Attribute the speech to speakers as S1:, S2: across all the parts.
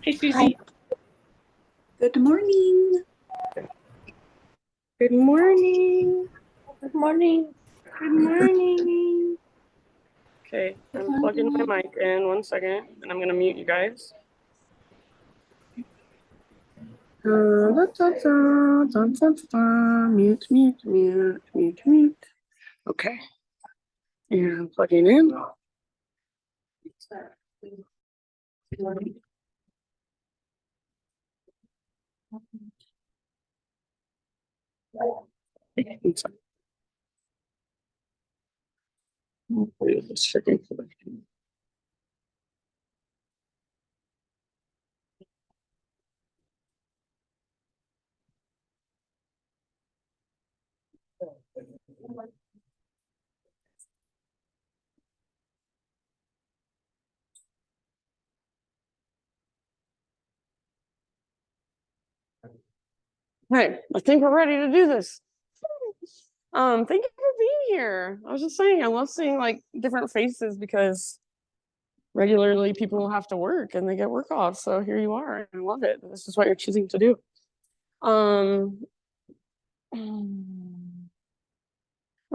S1: Hey, Susie.
S2: Good morning.
S1: Good morning.
S3: Good morning.
S1: Good morning. Okay, I'm plugging my mic in 1 second, and I'm gonna mute you guys. Mute, mute, mute, mute, mute. Okay, and plugging in. Hey, I think we're ready to do this. Thank you for being here. I was just saying, I love seeing like different faces because regularly people will have to work and they get work off. So here you are. I love it. This is what you're choosing to do. I'm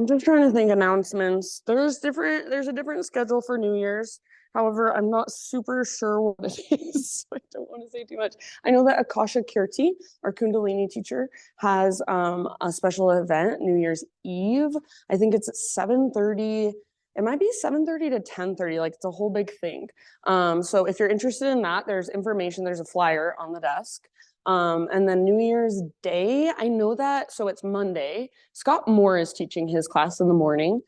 S1: just trying to think announcements. There's a different schedule for New Year's. However, I'm not super sure what it is. So I don't want to say too much. I know that Akasha Kirti, our Kundalini teacher, has a special event New Year's Eve. I think it's at 7:30. It might be 7:30 to 10:30. Like it's a whole big thing. So if you're interested in that, there's information. There's a flyer on the desk. And then New Year's Day, I know that, so it's Monday. Scott Moore is teaching his class in the morning.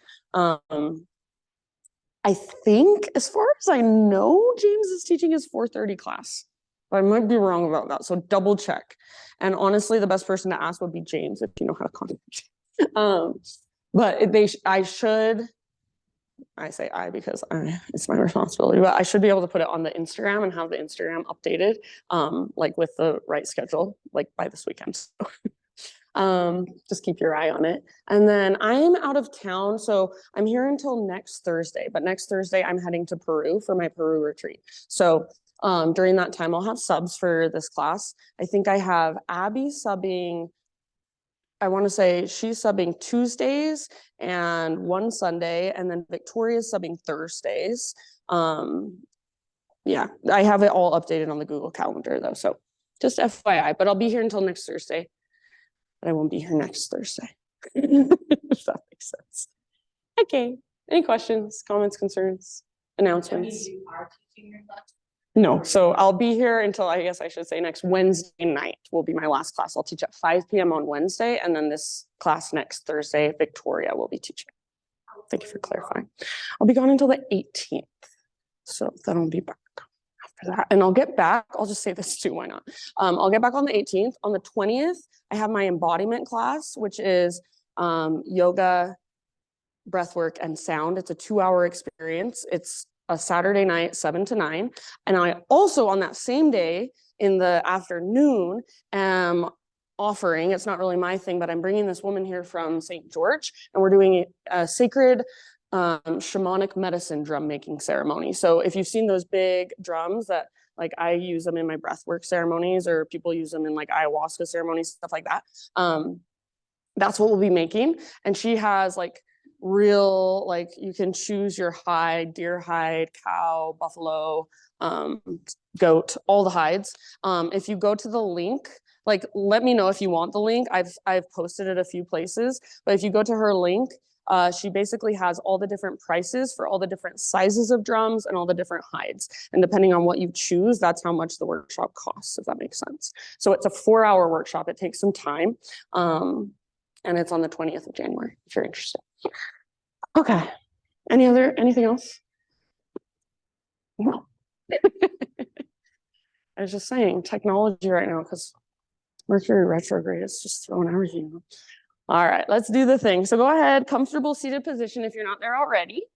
S1: I think, as far as I know, James is teaching his 4:30 class. But I might be wrong about that, so double check. And honestly, the best person to ask would be James, if you know how to contact him. But I say I because it's my responsibility, but I should be able to put it on the Instagram and have the Instagram updated, like with the right schedule, like by this weekend. So, just keep your eye on it. And then I'm out of town, so I'm here until next Thursday. But next Thursday, I'm heading to Peru for my Peru retreat. So during that time, I'll have subs for this class. I think I have Abby subbing. I want to say she's subbing Tuesdays and one Sunday, and then Victoria's subbing Thursdays. Yeah, I have it all updated on the Google Calendar though, so just FYI. But I'll be here until next Thursday, but I won't be here next Thursday. If that makes sense. Okay. Any questions, comments, concerns, announcements? No, so I'll be here until, I guess I should say, next Wednesday night will be my last class. I'll teach at 5 p.m. on Wednesday, and then this class next Thursday, Victoria will be teaching. Thank you for clarifying. I'll be gone until the 18th, so then I'll be back after that. And I'll get back, I'll just say this too, why not? I'll get back on the 18th. On the 20th, I have my embodiment class, which is yoga, breathwork, and sound. It's a 2-hour experience. It's a Saturday night, 7 to 9. And I also, on that same day in the afternoon, am offering, it's not really my thing, but I'm bringing this woman here from St. George, and we're doing a sacred shamanic medicine drum making ceremony. So if you've seen those big drums that, like, I use them in my breathwork ceremonies, or people use them in like ayahuasca ceremonies, stuff like that. That's what we'll be making. And she has like real, like, you can choose your hide, deer hide, cow, buffalo, goat, all the hides. If you go to the link, like, let me know if you want the link. I've posted it a few places, but if you go to her link, she basically has all the different prices for all the different sizes of drums and all the different hides. And depending on what you choose, that's how much the workshop costs, if that makes sense. So it's a 4-hour workshop. It takes some time. And it's on the 20th of January, if you're interested. Okay. Anything else? No. I was just saying, technology right now, because Mercury retrograde is just throwing everything. All right, let's do the thing. So go ahead, comfortable seated position if you're not there already.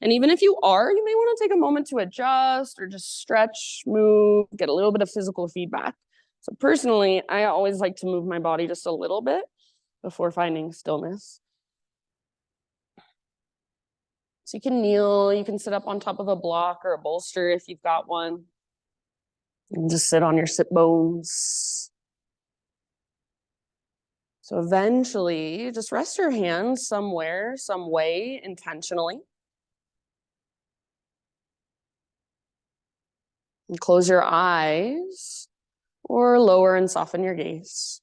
S1: And even if you are, you may want to take a moment to adjust or just stretch, move, get a little bit of physical feedback. So personally, I always like to move my body just a little bit before finding stillness. So you can kneel, you can sit up on top of a block or a bolster if you've got one. And just sit on your sit bones. So eventually, just rest your hands somewhere, some way, intentionally. And close your eyes or lower and soften your gaze.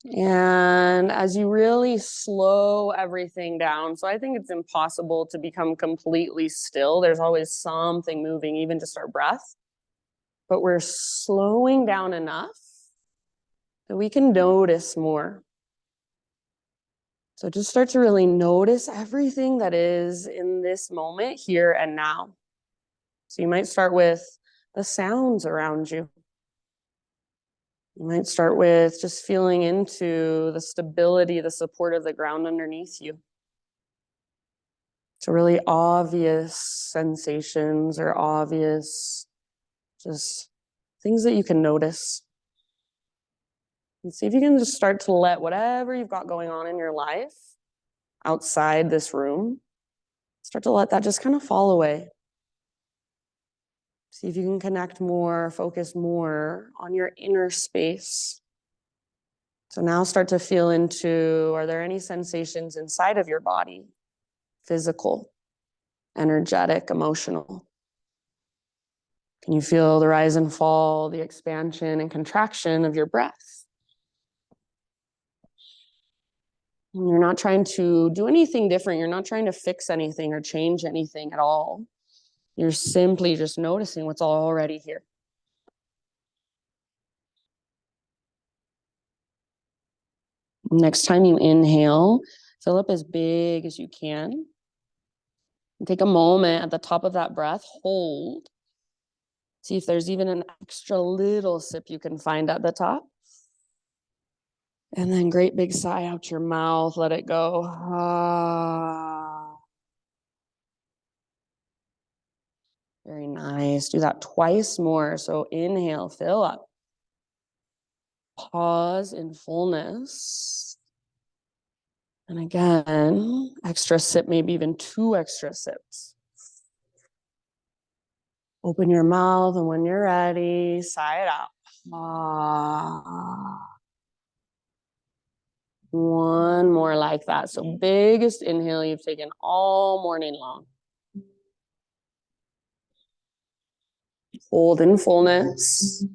S1: And as you really slow everything down, so I think it's impossible to become completely still. There's always something moving, even just our breath. But we're slowing down enough that we can notice more. So just start to really notice everything that is in this moment, here and now. So you might start with the sounds around you. You might start with just feeling into the stability, the support of the ground underneath you. So really obvious sensations or obvious just things that you can notice. And see if you can just start to let whatever you've got going on in your life outside this room, start to let that just kind of fall away. See if you can connect more, focus more on your inner space. So now start to feel into, are there any sensations inside of your body? Physical, energetic, emotional. Can you feel the rise and fall, the expansion and contraction of your breath? And you're not trying to do anything different. You're not trying to fix anything or change anything at all. You're simply just noticing what's already here. Next time you inhale, fill up as big as you can. And take a moment at the top of that breath, hold. See if there's even an extra little sip you can find at the top. And then great big sigh out your mouth, let it go. Ah. Very nice. Do that twice more. So inhale, fill up. Pause in fullness. And again, extra sip, maybe even 2 extra sips. Open your mouth, and when you're ready, sigh it out. Ah. One more like that. So biggest inhale you've taken all morning long. Hold in fullness.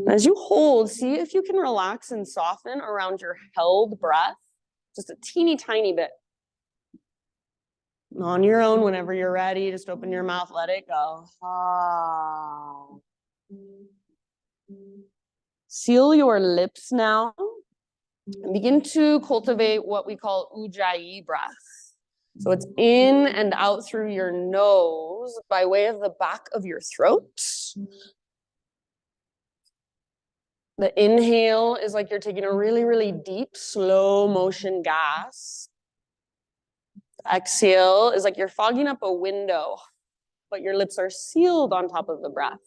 S1: As you hold, see if you can relax and soften around your held breath, just a teeny tiny bit. On your own, whenever you're ready, just open your mouth, let it go. Ah. Seal your lips now and begin to cultivate what we call ujjayi breath. So it's in and out through your nose by way of the back of your throat. The inhale is like you're taking a really, really deep, slow motion gas. The exhale is like you're fogging up a window, but your lips are sealed on top of the breath.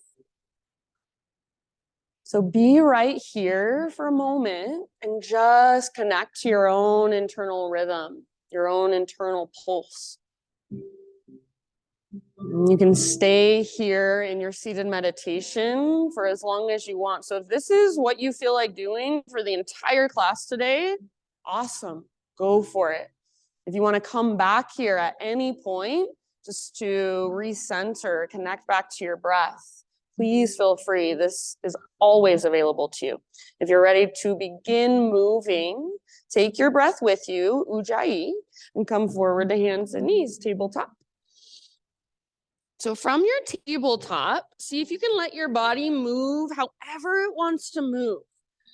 S1: So be right here for a moment and just connect to your own internal rhythm, your own internal pulse. You can stay here in your seated meditation for as long as you want. So if this is what you feel like doing for the entire class today, awesome, go for it. If you want to come back here at any point, just to recenter, connect back to your breath, please feel free. This is always available to you. If you're ready to begin moving, take your breath with you, ujjayi, and come forward to hands and knees, tabletop. So from your tabletop, see if you can let your body move however it wants to move.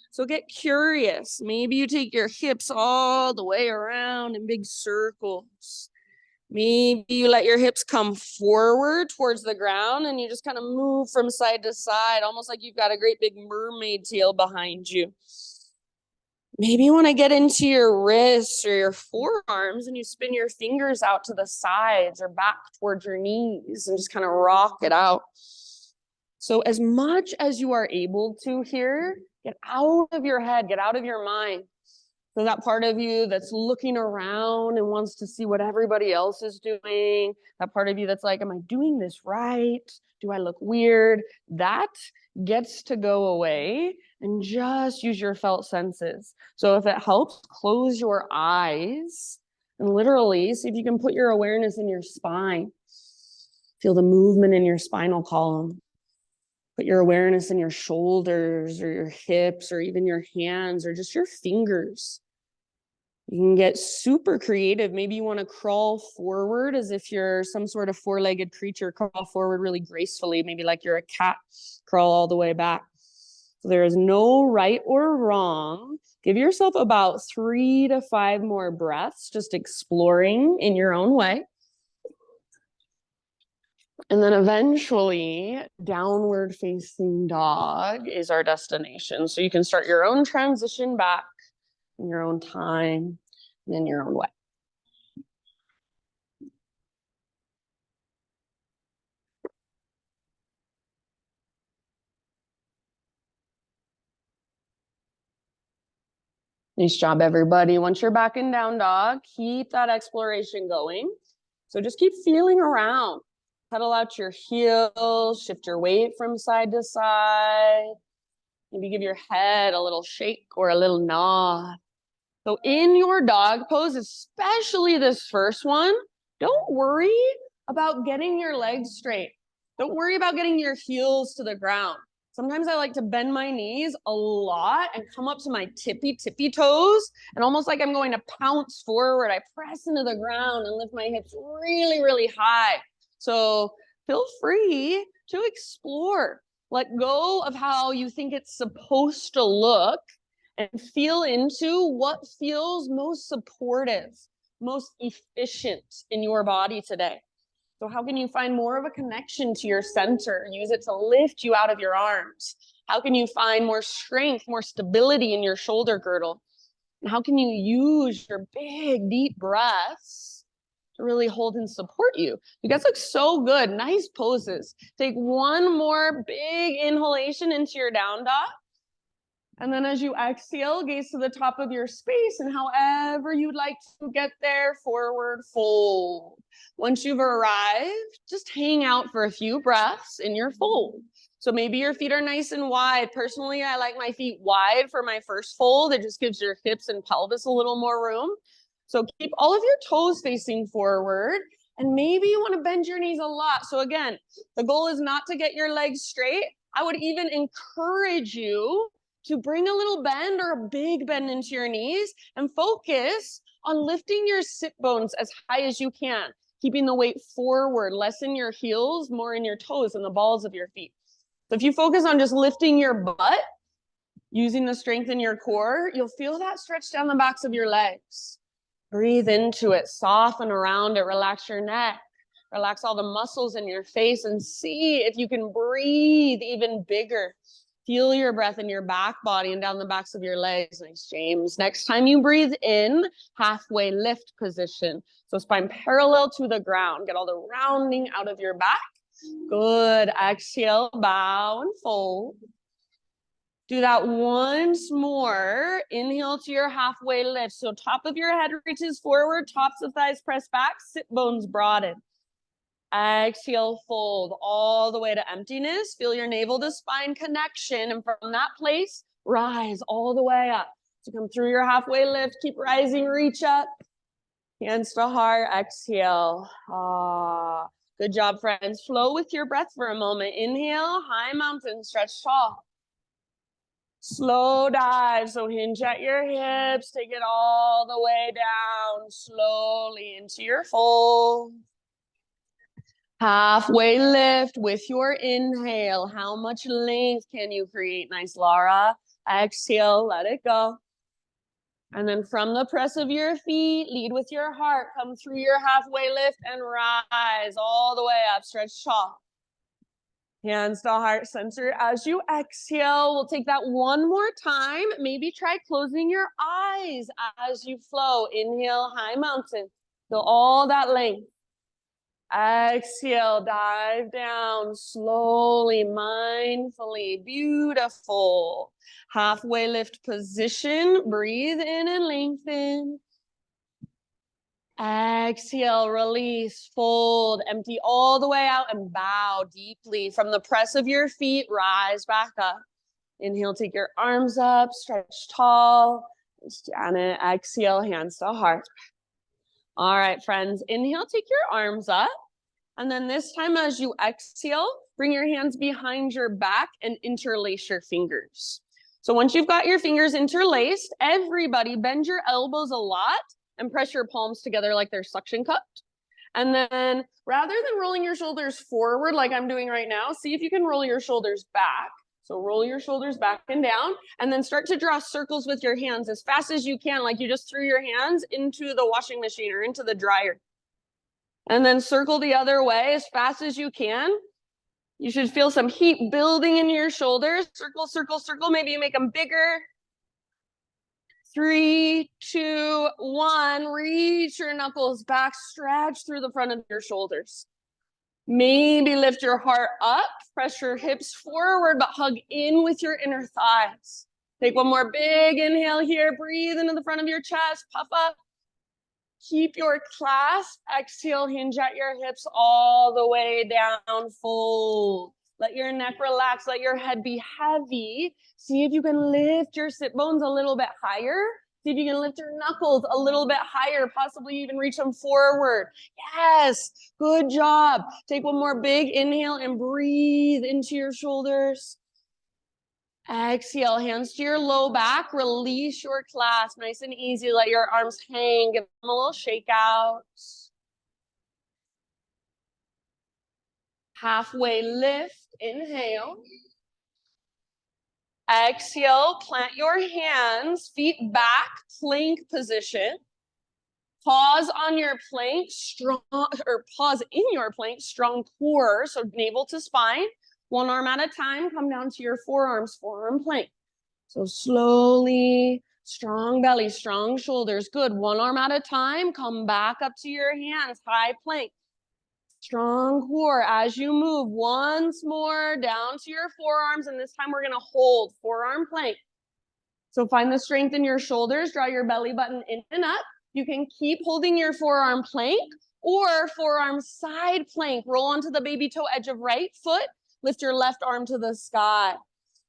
S1: So get curious. Maybe you take your hips all the way around in big circles. Maybe you let your hips come forward towards the ground and you just kind of move from side to side, almost like you've got a great big mermaid tail behind you. Maybe you want to get into your wrists or your forearms and you spin your fingers out to the sides or back towards your knees and just kind of rock it out. So as much as you are able to here, get out of your head, get out of your mind. So that part of you that's looking around and wants to see what everybody else is doing, that part of you that's like, am I doing this right? Do I look weird? That gets to go away and just use your felt senses. So if it helps, close your eyes and literally see if you can put your awareness in your spine. Feel the movement in your spinal column. Put your awareness in your shoulders or your hips or even your hands or just your fingers. You can get super creative. Maybe you want to crawl forward as if you're some sort of four-legged creature, crawl forward really gracefully, maybe like you're a cat, crawl all the way back. So there is no right or wrong. Give yourself about 3 to 5 more breaths, just exploring in your own way. And then eventually, downward facing dog is our destination. So you can start your own transition back in your own time and in your own way. Nice job, everybody. Once you're back in down dog, keep that exploration going. So just keep feeling around. Pedal out your heels, shift your weight from side to side. Maybe give your head a little shake or a little nod. So in your dog pose, especially this first one, don't worry about getting your legs straight. Don't worry about getting your heels to the ground. Sometimes I like to bend my knees a lot and come up to my tippy toes, and almost like I'm going to pounce forward, I press into the ground and lift my hips really, really high. So feel free to explore. Let go of how you think it's supposed to look and feel into what feels most supportive, most efficient in your body today. So how can you find more of a connection to your center? Use it to lift you out of your arms. How can you find more strength, more stability in your shoulder girdle? And how can you use your big, deep breaths to really hold and support you? You guys look so good. Nice poses. Take one more big inhalation into your down dog. And then as you exhale, gaze to the top of your space, and however you'd like to get there, forward fold. Once you've arrived, just hang out for a few breaths in your fold. So maybe your feet are nice and wide. Personally, I like my feet wide for my first fold. It just gives your hips and pelvis a little more room. So keep all of your toes facing forward. And maybe you want to bend your knees a lot. So again, the goal is not to get your legs straight. I would even encourage you to bring a little bend or a big bend into your knees and focus on lifting your sit bones as high as you can, keeping the weight forward, less in your heels, more in your toes and the balls of your feet. So if you focus on just lifting your butt, using the strength in your core, you'll feel that stretch down the backs of your legs. Breathe into it, soften around it, relax your neck, relax all the muscles in your face, and see if you can breathe even bigger. Feel your breath in your back body and down the backs of your legs. Nice, James. Next time you breathe in, halfway lift position. So spine parallel to the ground. Get all the rounding out of your back. Good. Exhale, bow and fold. Do that once more. Inhale to your halfway lift. So top of your head reaches forward, tops of thighs press back, sit bones broaden. Exhale, fold all the way to emptiness. Feel your navel to spine connection. And from that place, rise all the way up. So come through your halfway lift. Keep rising, reach up. Hands to heart, exhale. Ah, good job, friends. Flow with your breath for a moment. Inhale, high mountain, stretch tall. Slow dive, so hinge at your hips. Take it all the way down, slowly into your fold. Halfway lift with your inhale. How much length can you create? Nice, Laura. Exhale, let it go. And then from the press of your feet, lead with your heart. Come through your halfway lift and rise all the way up. Stretch tall. Hands to heart center. As you exhale, we'll take that one more time. Maybe try closing your eyes as you flow. Inhale, high mountain. Feel all that length. Exhale, dive down slowly, mindfully. Beautiful. Halfway lift position. Breathe in and lengthen. Exhale, release, fold, empty all the way out and bow deeply. From the press of your feet, rise back up. Inhale, take your arms up, stretch tall. Janet, exhale, hands to heart. All right, friends, inhale, take your arms up. And then this time as you exhale, bring your hands behind your back and interlace your fingers. So once you've got your fingers interlaced, everybody bend your elbows a lot and press your palms together like they're suction cupped. And then rather than rolling your shoulders forward like I'm doing right now, see if you can roll your shoulders back. So roll your shoulders back and down, and then start to draw circles with your hands as fast as you can, like you just threw your hands into the washing machine or into the dryer. And then circle the other way as fast as you can. You should feel some heat building in your shoulders. Circle, circle, circle. Maybe you make them bigger. 3, 2, 1. Reach your knuckles back. Stretch through the front of your shoulders. Maybe lift your heart up. Press your hips forward, but hug in with your inner thighs. Take one more big inhale here. Breathe into the front of your chest. Puff up. Keep your clasp. Exhale, hinge at your hips all the way down. Fold. Let your neck relax. Let your head be heavy. See if you can lift your sit bones a little bit higher. See if you can lift your knuckles a little bit higher, possibly even reach them forward. Yes, good job. Take one more big inhale and breathe into your shoulders. Exhale, hands to your low back. Release your clasp. Nice and easy. Let your arms hang. Give them a little shake out. Halfway lift. Inhale. Exhale, plant your hands, feet back, plank position. Pause on your plank, pause in your plank, strong core, so navel to spine. One arm at a time, come down to your forearms, forearm plank. So slowly, strong belly, strong shoulders. Good. One arm at a time, come back up to your hands, high plank. Strong core as you move. Once more down to your forearms, and this time we're going to hold forearm plank. So find the strength in your shoulders, draw your belly button in and up. You can keep holding your forearm plank or forearm side plank. Roll onto the baby toe edge of right foot. Lift your left arm to the sky.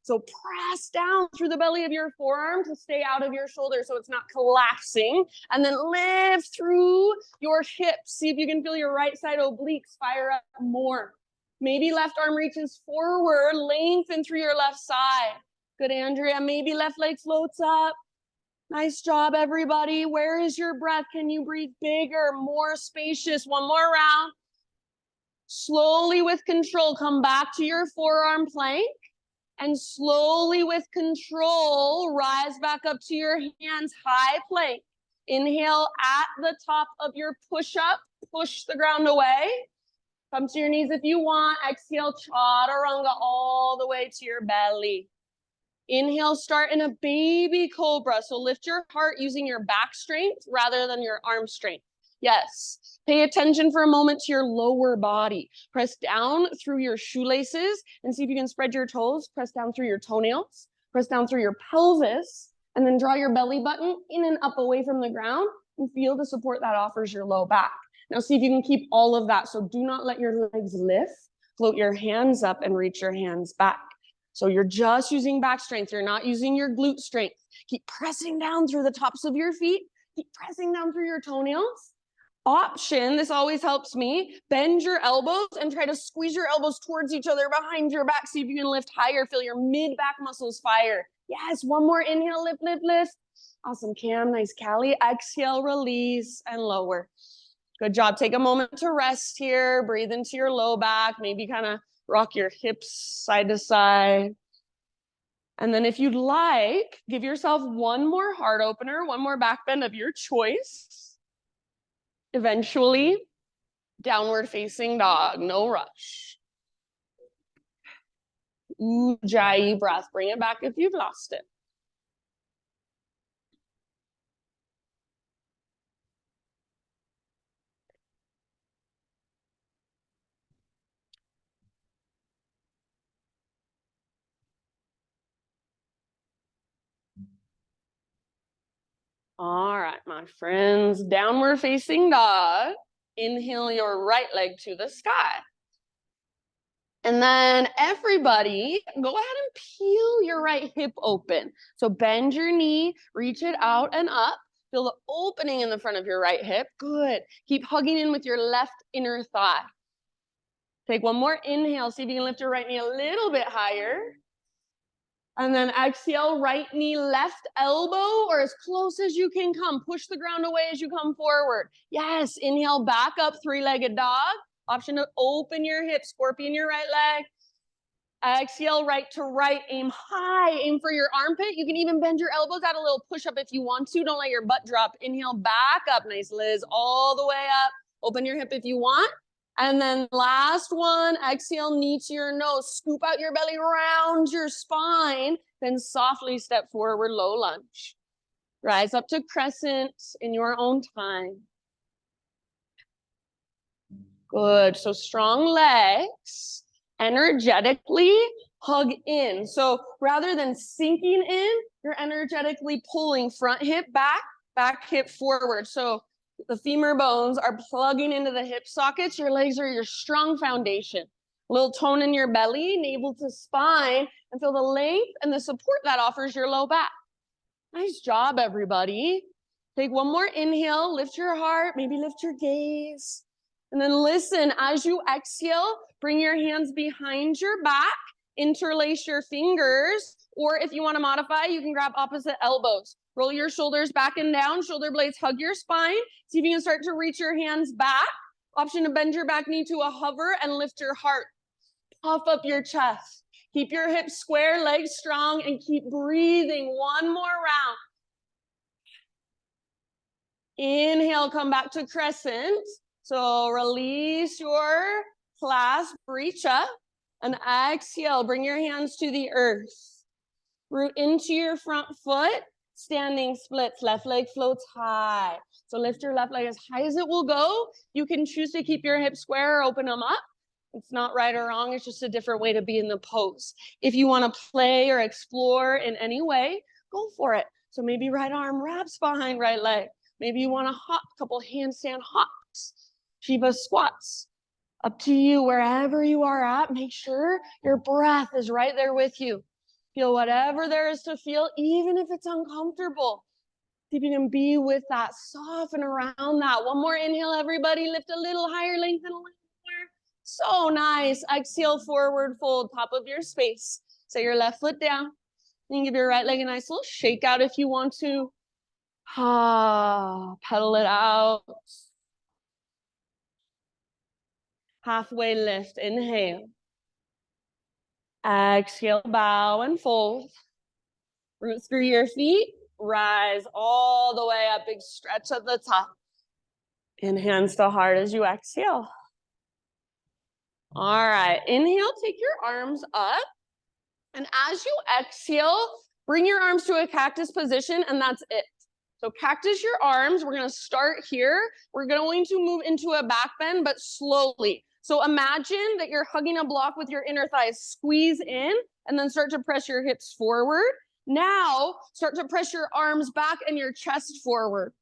S1: So press down through the belly of your forearm to stay out of your shoulder so it's not collapsing. And then lift through your hips. See if you can feel your right side obliques fire up more. Maybe left arm reaches forward, lengthen through your left side. Good, Andrea. Maybe left leg floats up. Nice job, everybody. Where is your breath? Can you breathe bigger, more spacious? One more round. Slowly with control, come back to your forearm plank. And slowly with control, rise back up to your hands, high plank. Inhale at the top of your push-up. Push the ground away. Come to your knees if you want. Exhale, chaturanga all the way to your belly. Inhale, start in a baby cobra. So lift your heart using your back strength rather than your arm strength. Yes. Pay attention for a moment to your lower body. Press down through your shoelaces and see if you can spread your toes. Press down through your toenails. Press down through your pelvis. And then draw your belly button in and up away from the ground and feel the support that offers your low back. Now see if you can keep all of that. So do not let your legs lift. Float your hands up and reach your hands back. So you're just using back strength. You're not using your glute strength. Keep pressing down through the tops of your feet. Keep pressing down through your toenails. Option, this always helps me, bend your elbows and try to squeeze your elbows towards each other behind your back. See if you can lift higher. Feel your mid-back muscles fire. Yes, one more inhale, lift, lift, lift. Awesome, Cam. Nice, Callie. Exhale, release, and lower. Good job. Take a moment to rest here. Breathe into your low back. Maybe kind of rock your hips side to side. And then if you'd like, give yourself one more heart opener, one more back bend of your choice. Eventually, downward facing dog, no rush. Ujjayi breath. Bring it back if you've lost it. All right, my friends, downward facing dog. Inhale your right leg to the sky. And then everybody, go ahead and peel your right hip open. So bend your knee, reach it out and up. Feel the opening in the front of your right hip. Good. Keep hugging in with your left inner thigh. Take one more inhale. See if you can lift your right knee a little bit higher. And then exhale, right knee, left elbow, or as close as you can come. Push the ground away as you come forward. Yes, inhale, back up, three-legged dog. Option to open your hips, scorpion your right leg. Exhale, right to right, aim high, aim for your armpit. You can even bend your elbows, add a little push-up if you want to. Don't let your butt drop. Inhale, back up, nice Liz, all the way up. Open your hip if you want. And then last one, exhale, knee to your nose. Scoop out your belly, round your spine. Then softly step forward, low lunge. Rise up to crescent in your own time. Good, so strong legs. Energetically hug in. So rather than sinking in, you're energetically pulling front hip back hip forward. So the femur bones are plugging into the hip sockets. Your legs are your strong foundation. A little tone in your belly, navel to spine, and feel the length and the support that offers your low back. Nice job, everybody. Take one more inhale, lift your heart, maybe lift your gaze. And then listen, as you exhale, bring your hands behind your back, interlace your fingers, or if you want to modify, you can grab opposite elbows. Roll your shoulders back and down, shoulder blades hug your spine. See if you can start to reach your hands back. Option to bend your back knee to a hover and lift your heart. Puff up your chest. Keep your hips square, legs strong, and keep breathing. One more round. Inhale, come back to crescent. So release your clasp, reach up, and exhale, bring your hands to the earth. Root into your front foot, standing splits, left leg floats high. So lift your left leg as high as it will go. You can choose to keep your hips square or open them up. It's not right or wrong, it's just a different way to be in the pose. If you want to play or explore in any way, go for it. So maybe right arm wraps behind right leg. Maybe you want to hop, a couple handstand hops. Shiva squats. Up to you, wherever you are at, make sure your breath is right there with you. Feel whatever there is to feel, even if it's uncomfortable. See if you can be with that, soften around that. One more inhale, everybody. Lift a little higher, lengthen a little more. So nice. Exhale, forward fold, top of your space. Set your left foot down. You can give your right leg a nice little shake out if you want to. Pedal it out. Halfway lift, inhale. Exhale, bow and fold. Root through your feet, rise all the way up, big stretch at the top. And hands to heart as you exhale. All right, inhale, take your arms up. And as you exhale, bring your arms to a cactus position, and that's it. So cactus your arms. We're gonna start here. We're going to move into a back bend, but slowly. So imagine that you're hugging a block with your inner thighs. Squeeze in, and then start to press your hips forward. Now, start to press your arms back and your chest forward.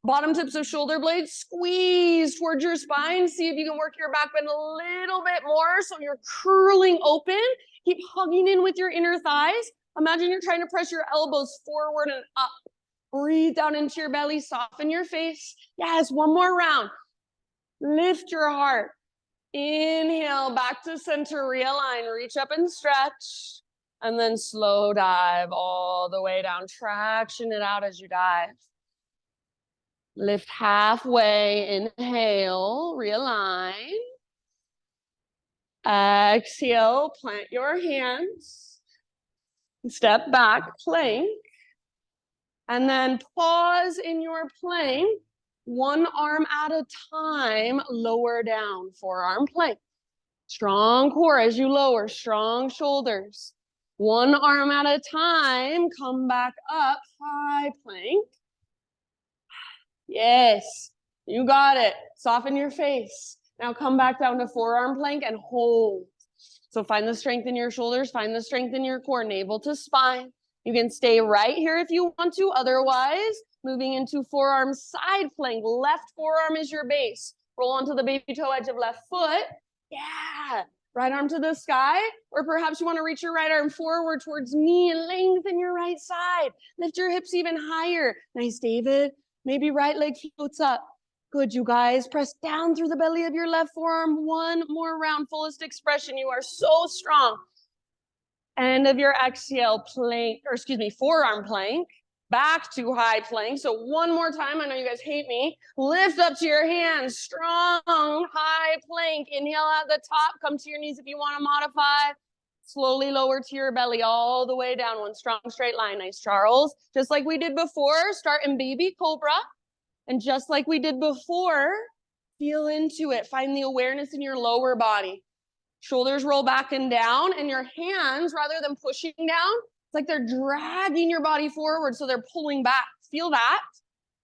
S1: Bottom tips of shoulder blades, squeeze towards your spine. See if you can work your back bend a little bit more so you're curling open. Keep hugging in with your inner thighs. Imagine you're trying to press your elbows forward and up. Breathe down into your belly, soften your face. Yes, one more round. Lift your heart. Inhale, back to center, realign, reach up and stretch. And then slow dive all the way down. Traction it out as you dive. Lift halfway, inhale, realign. Exhale, plant your hands. Step back, plank. And then pause in your plank. One arm at a time, lower down, forearm plank. Strong core as you lower, strong shoulders. One arm at a time, come back up, high plank. Yes, you got it. Soften your face. Now come back down to forearm plank and hold. So find the strength in your shoulders, find the strength in your core, navel to spine. You can stay right here if you want to. Otherwise, Moving into forearm side plank. Left forearm is your base. Roll onto the baby toe edge of left foot. Yeah. Right arm to the sky, or perhaps you want to reach your right arm forward towards me and lengthen your right side. Lift your hips even higher. Nice, David. Maybe right leg floats up. Good, you guys. Press down through the belly of your left forearm. One more round, fullest expression. You are so strong. End of your exhale, plank, or excuse me, forearm plank. Back to high plank. So one more time. I know you guys hate me. Lift up to your hands. Strong high plank. Inhale at the top. Come to your knees if you want to modify. Slowly lower to your belly all the way down. One strong straight line. Nice, Charles. Just like we did before, start in baby cobra. And just like we did before, feel into it. Find the awareness in your lower body. Shoulders roll back and down, and your hands, rather than pushing down, it's like they're dragging your body forward, so they're pulling back. Feel that?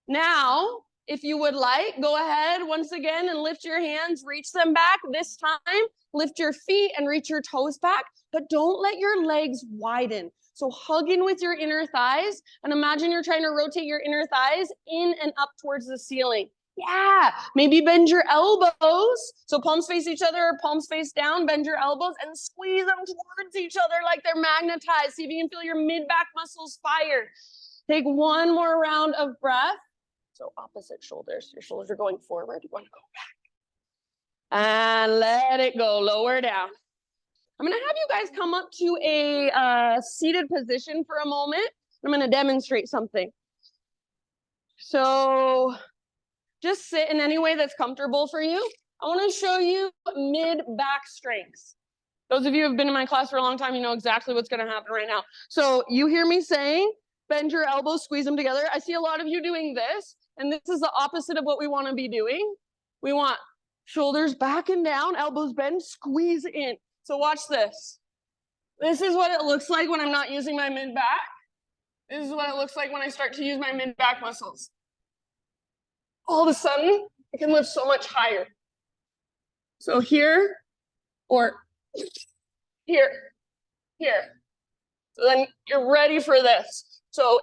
S1: Now, if you would like, go ahead once again and lift your hands, reach them back. This time, lift your feet and reach your toes back, but don't let your legs widen. So hug in with your inner thighs, and imagine you're trying to rotate your inner thighs in and up towards the ceiling. Yeah, maybe bend your elbows. So palms face each other, palms face down, bend your elbows and squeeze them towards each other like they're magnetized. See if you can feel your mid-back muscles fire. Take one more round of breath. So opposite shoulders. Your shoulders are going forward. You want to go back. And let it go, lower down. I'm gonna have you guys come up to a seated position for a moment. I'm gonna demonstrate something. So just sit in any way that's comfortable for you. I want to show you mid-back strengths. Those of you who have been in my class for a long time, you know exactly what's going to happen right now. So you hear me saying, bend your elbows, squeeze them together. I see a lot of you doing this, and this is the opposite of what we want to be doing. We want shoulders back and down, elbows bend, squeeze in. So watch this. This is what it looks like when I'm not using my mid-back. This is what it looks like when I start to use my mid-back muscles. All of a sudden, I can lift so much higher. So here, or here. So then you're ready for this. So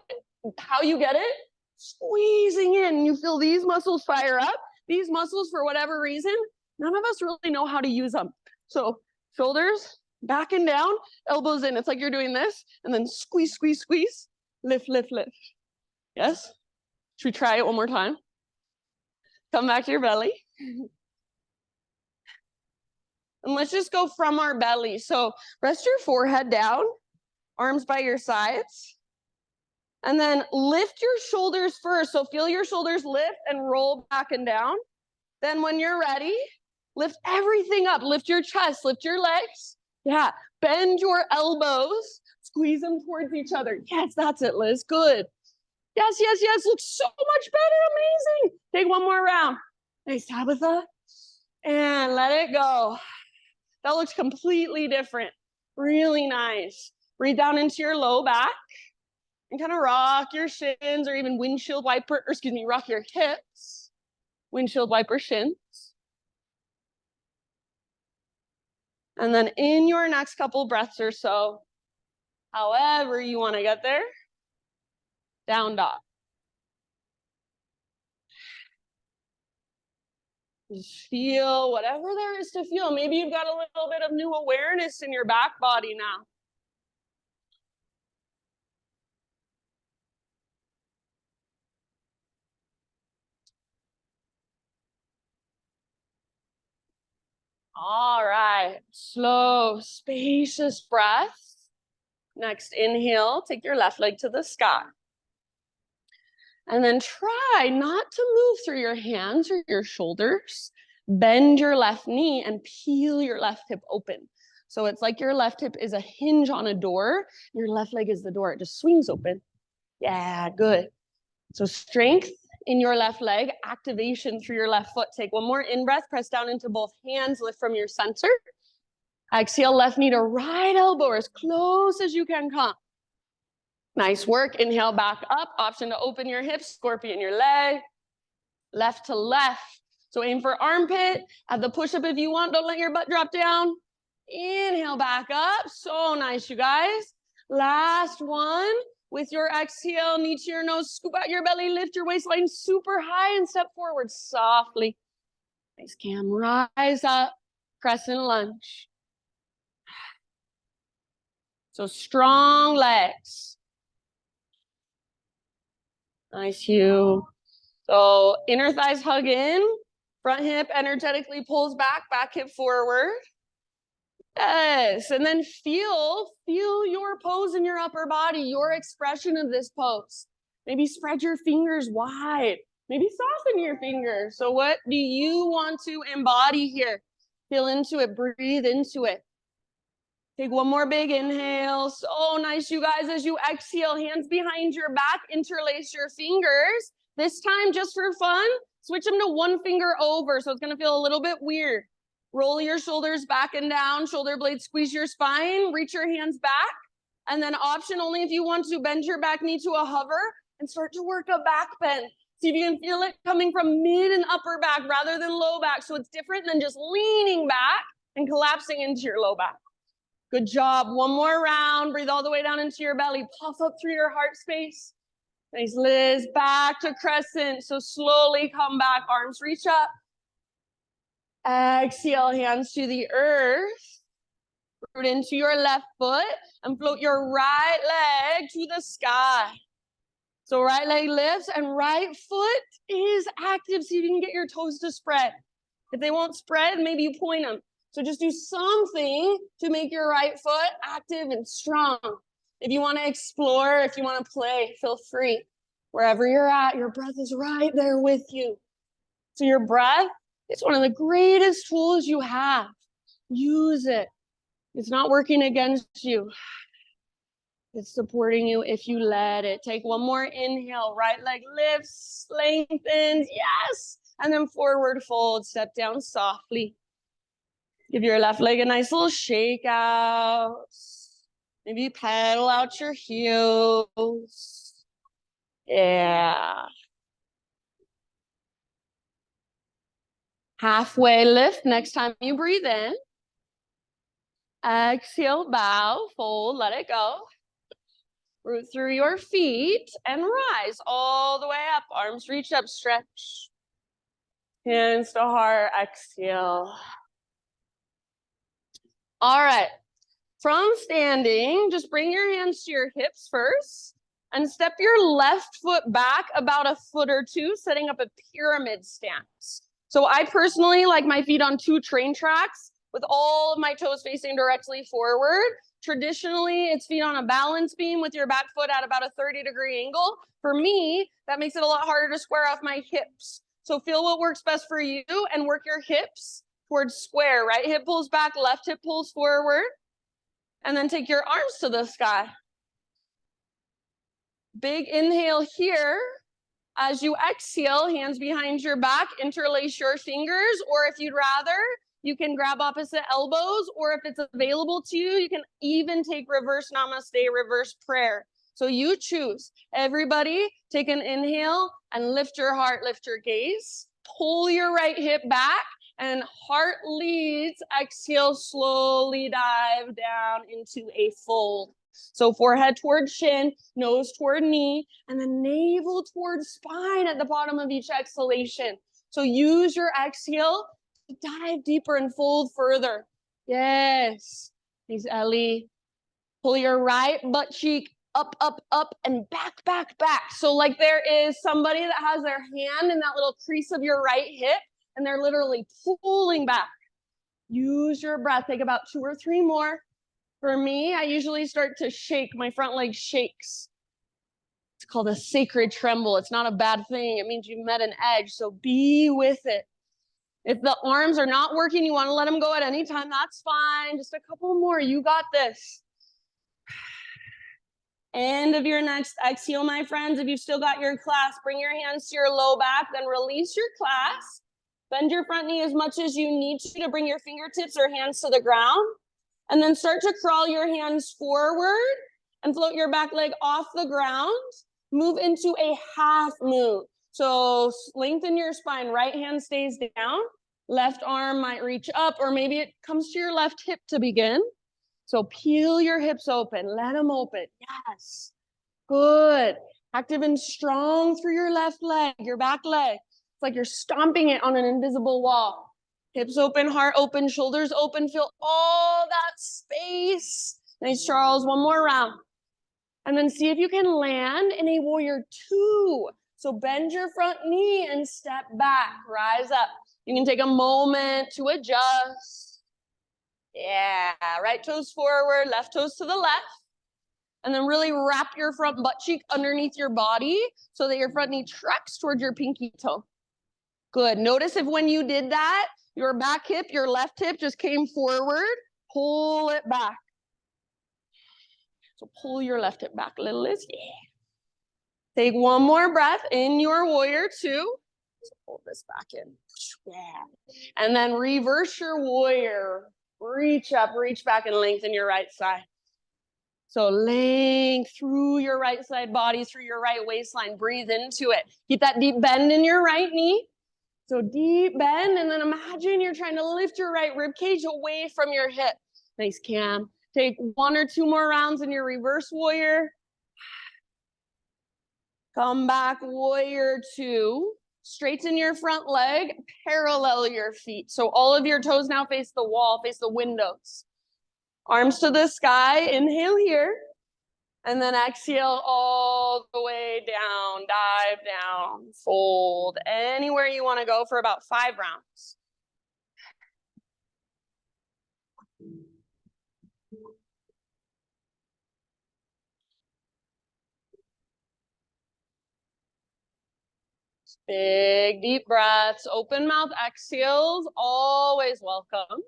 S1: how you get it? Squeezing in. You feel these muscles fire up. These muscles, for whatever reason, none of us really know how to use them. So shoulders back and down, elbows in. It's like you're doing this, and then squeeze, squeeze, squeeze. Lift, lift, lift. Yes? Should we try it one more time? Come back to your belly. And let's just go from our belly. So rest your forehead down, arms by your sides. And then lift your shoulders first. So feel your shoulders lift and roll back and down. Then when you're ready, lift everything up. Lift your chest, lift your legs. Yeah, bend your elbows, squeeze them towards each other. Yes, that's it, Liz. Good. Yes, yes, yes. Looks so much better. Amazing. Take one more round. Nice, Tabitha. And let it go. That looks completely different. Really nice. Breathe down into your low back and kind of rock your shins, or even windshield wiper, or excuse me, rock your hips. Windshield wiper shins. And then in your next couple breaths or so, however you want to get there, down dog. Just feel whatever there is to feel. Maybe you've got a little bit of new awareness in your back body now. All right, slow, spacious breath. Next inhale, take your left leg to the sky. And then try not to move through your hands or your shoulders. Bend your left knee and peel your left hip open. So it's like your left hip is a hinge on a door. Your left leg is the door. It just swings open. Yeah, good. So strength in your left leg, activation through your left foot. Take one more in-breath, press down into both hands, lift from your center. Exhale, left knee to right elbow, as close as you can come. Nice work. Inhale, back up. Option to open your hips, scorpion your leg. Left to left. So aim for armpit. Add the push-up if you want. Don't let your butt drop down. Inhale, back up. So nice, you guys. Last one. With your exhale, knee to your nose, scoop out your belly, lift your waistline super high and step forward softly. Nice, Cam. Rise up, crescent lunge. So strong legs. Nice, Hugh. So inner thighs hug in, front hip energetically pulls back, back hip forward. Yes, and then feel your pose in your upper body, your expression of this pose. Maybe spread your fingers wide. Maybe soften your fingers. So what do you want to embody here? Feel into it, breathe into it. Take one more big inhale. So nice, you guys. As you exhale, hands behind your back, interlace your fingers. This time, just for fun, switch them to one finger over. So it's going to feel a little bit weird. Roll your shoulders back and down, shoulder blades squeeze your spine, reach your hands back. And then option only if you want to, bend your back knee to a hover and start to work a back bend. See if you can feel it coming from mid and upper back rather than low back. So it's different than just leaning back and collapsing into your low back. Good job. One more round. Breathe all the way down into your belly. Puff up through your heart space. Nice, Liz. Back to crescent. So slowly come back. Arms reach up. Exhale, hands to the earth. Root into your left foot and float your right leg to the sky. So right leg lifts and right foot is active. See if you can get your toes to spread. If they won't spread, maybe you point them. So just do something to make your right foot active and strong. If you want to explore, if you want to play, feel free. Wherever you're at, your breath is right there with you. So your breath is one of the greatest tools you have. Use it. It's not working against you. It's supporting you if you let it. Take one more inhale. Right leg lifts, lengthens. Yes. And then forward fold. Step down softly. Give your left leg a nice little shake out. Maybe pedal out your heels. Yeah. Halfway lift. Next time you breathe in. Exhale, bow, fold, let it go. Root through your feet and rise all the way up. Arms reach up, stretch. Hands to heart, exhale. All right. From standing, just bring your hands to your hips first and step your left foot back about a foot or two, setting up a pyramid stance. So I personally like my feet on 2 train tracks with all of my toes facing directly forward. Traditionally, it's feet on a balance beam with your back foot at about a 30-degree angle. For me, that makes it a lot harder to square off my hips. So feel what works best for you and work your hips towards square. Right hip pulls back, left hip pulls forward. And then take your arms to the sky. Big inhale here. As you exhale, hands behind your back, interlace your fingers, or if you'd rather, you can grab opposite elbows, or if it's available to you, you can even take reverse namaste, reverse prayer. So you choose. Everybody, take an inhale and lift your heart, lift your gaze. Pull your right hip back and heart leads. Exhale, slowly dive down into a fold. So forehead toward chin, nose toward knee, and then navel toward spine at the bottom of each exhalation. So use your exhale to dive deeper and fold further. Yes. Thanks, Ellie. Pull your right butt cheek up, up, up, and back, back, back. So like there is somebody that has their hand in that little crease of your right hip, and they're literally pulling back. Use your breath. Take about 2 or 3 more. For me, I usually start to shake. My front leg shakes. It's called a sacred tremble. It's not a bad thing. It means you've met an edge. So be with it. If the arms are not working, you want to let them go at any time, that's fine. Just a couple more. You got this. End of your next exhale, my friends. If you've still got your clasp, bring your hands to your low back, then release your clasp. Bend your front knee as much as you need to bring your fingertips or hands to the ground. And then start to crawl your hands forward and float your back leg off the ground. Move into a half moon. So lengthen your spine. Right hand stays down. Left arm might reach up, or maybe it comes to your left hip to begin. So peel your hips open. Let them open. Yes. Good. Active and strong through your left leg, your back leg. It's like you're stomping it on an invisible wall. Hips open, heart open, shoulders open. Feel all that space. Nice, Charles. One more round. And then see if you can land in a warrior two. So bend your front knee and step back. Rise up. You can take a moment to adjust. Yeah, right toes forward, left toes to the left. And then really wrap your front butt cheek underneath your body so that your front knee tracks towards your pinky toe. Good. Notice if when you did that, your back hip, your left hip just came forward. Pull it back. So pull your left hip back a little, Liz. Yeah. Take one more breath in your warrior two. So pull this back in. Yeah. And then reverse your warrior. Reach up, reach back, and lengthen your right side. So length through your right side body, through your right waistline. Breathe into it. Keep that deep bend in your right knee. So deep bend, and then imagine you're trying to lift your right rib cage away from your hip. Nice, Cam. Take one or two more rounds in your reverse warrior. Come back, warrior two. Straighten your front leg, parallel your feet. So all of your toes now face the wall, face the windows. Arms to the sky, inhale here. And then exhale all the way down, dive down, fold. Anywhere you want to go for about 5 rounds. Big deep breaths, open mouth exhales, always welcome.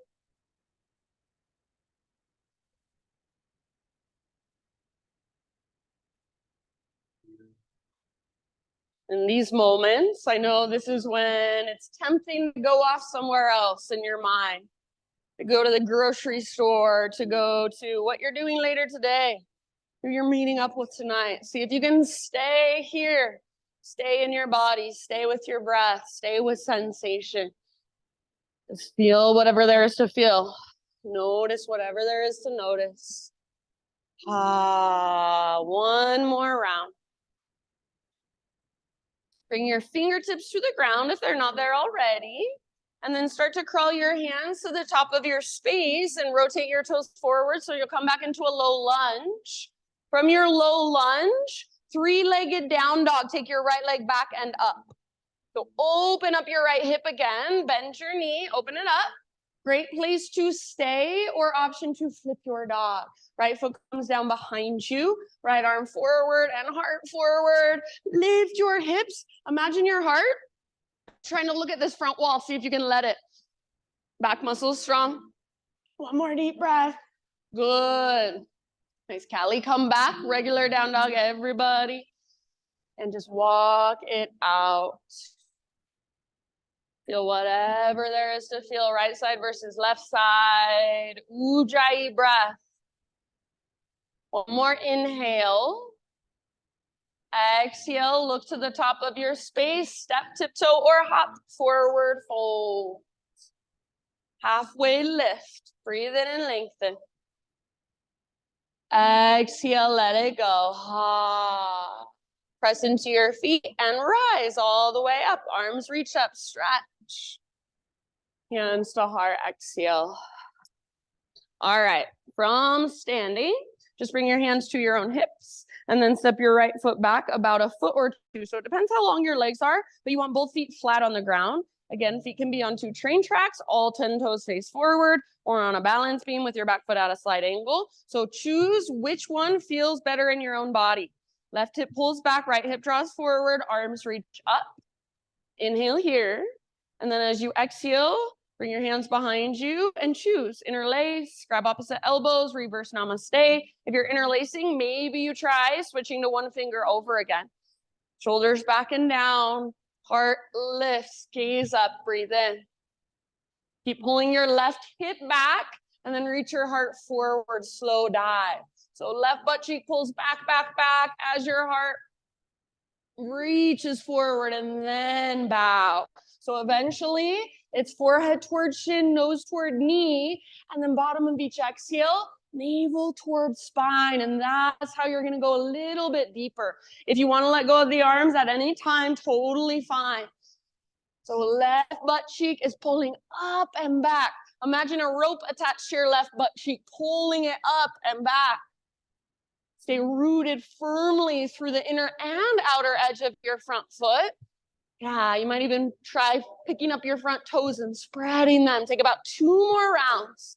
S1: In these moments, I know this is when it's tempting to go off somewhere else in your mind, to go to the grocery store, to go to what you're doing later today, who you're meeting up with tonight. See if you can stay here, stay in your body, stay with your breath, stay with sensation. Just feel whatever there is to feel. Notice whatever there is to notice. One more round. Bring your fingertips to the ground if they're not there already. And then start to crawl your hands to the top of your space and rotate your toes forward so you'll come back into a low lunge. From your low lunge, 3-legged down dog. Take your right leg back and up. So open up your right hip again. Bend your knee. Open it up. Great place to stay or option to flip your dog. Right foot comes down behind you. Right arm forward and heart forward. Lift your hips. Imagine your heart trying to look at this front wall. See if you can let it. Back muscles strong. One more deep breath. Good. Nice, Callie. Come back. Regular down dog, everybody. And just walk it out. Feel whatever there is to feel. Right side versus left side. Ujjayi breath. One more inhale. Exhale. Look to the top of your space. Step, tiptoe, or hop. Forward fold. Halfway lift. Breathe in and lengthen. Exhale. Let it go. Press into your feet and rise all the way up. Arms reach up. Stretch. Hands to heart. Exhale. All right. From standing, just bring your hands to your own hips and then step your right foot back about a foot or two. So it depends how long your legs are, but you want both feet flat on the ground. Again, feet can be on 2 train tracks, all 10 toes face forward, or on a balance beam with your back foot at a slight angle. So choose which one feels better in your own body. Left hip pulls back, right hip draws forward, arms reach up. Inhale here. And then as you exhale, bring your hands behind you and choose. Interlace, grab opposite elbows, reverse namaste. If you're interlacing, maybe you try switching to one finger over again. Shoulders back and down. Heart lifts, gaze up, breathe in. Keep pulling your left hip back and then reach your heart forward, slow dive. So left butt cheek pulls back, back, back as your heart reaches forward and then bow. So eventually it's forehead toward shin, nose toward knee, and then bottom of each exhale, navel towards spine, and that's how you're gonna go a little bit deeper. If you wanna let go of the arms at any time, totally fine. So left butt cheek is pulling up and back. Imagine a rope attached to your left butt cheek, pulling it up and back. Stay rooted firmly through the inner and outer edge of your front foot. Yeah, you might even try picking up your front toes and spreading them. Take about 2 more rounds.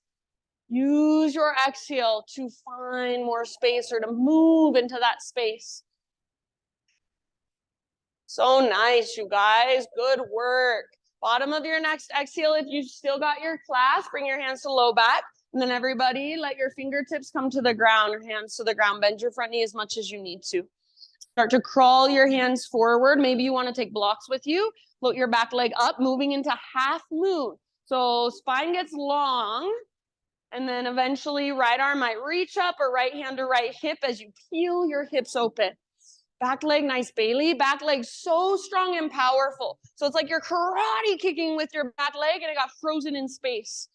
S1: Use your exhale to find more space or to move into that space. So nice, you guys. Good work. Bottom of your next exhale, if you've still got your clasp, bring your hands to low back. And then everybody, let your fingertips come to the ground, your hands to the ground. Bend your front knee as much as you need to. Start to crawl your hands forward. Maybe you want to take blocks with you. Float your back leg up, moving into half moon. So spine gets long. And then eventually right arm might reach up or right hand to right hip as you peel your hips open. Back leg, nice Bailey. Back leg so strong and powerful. So it's like you're karate kicking with your back leg and it got frozen in space.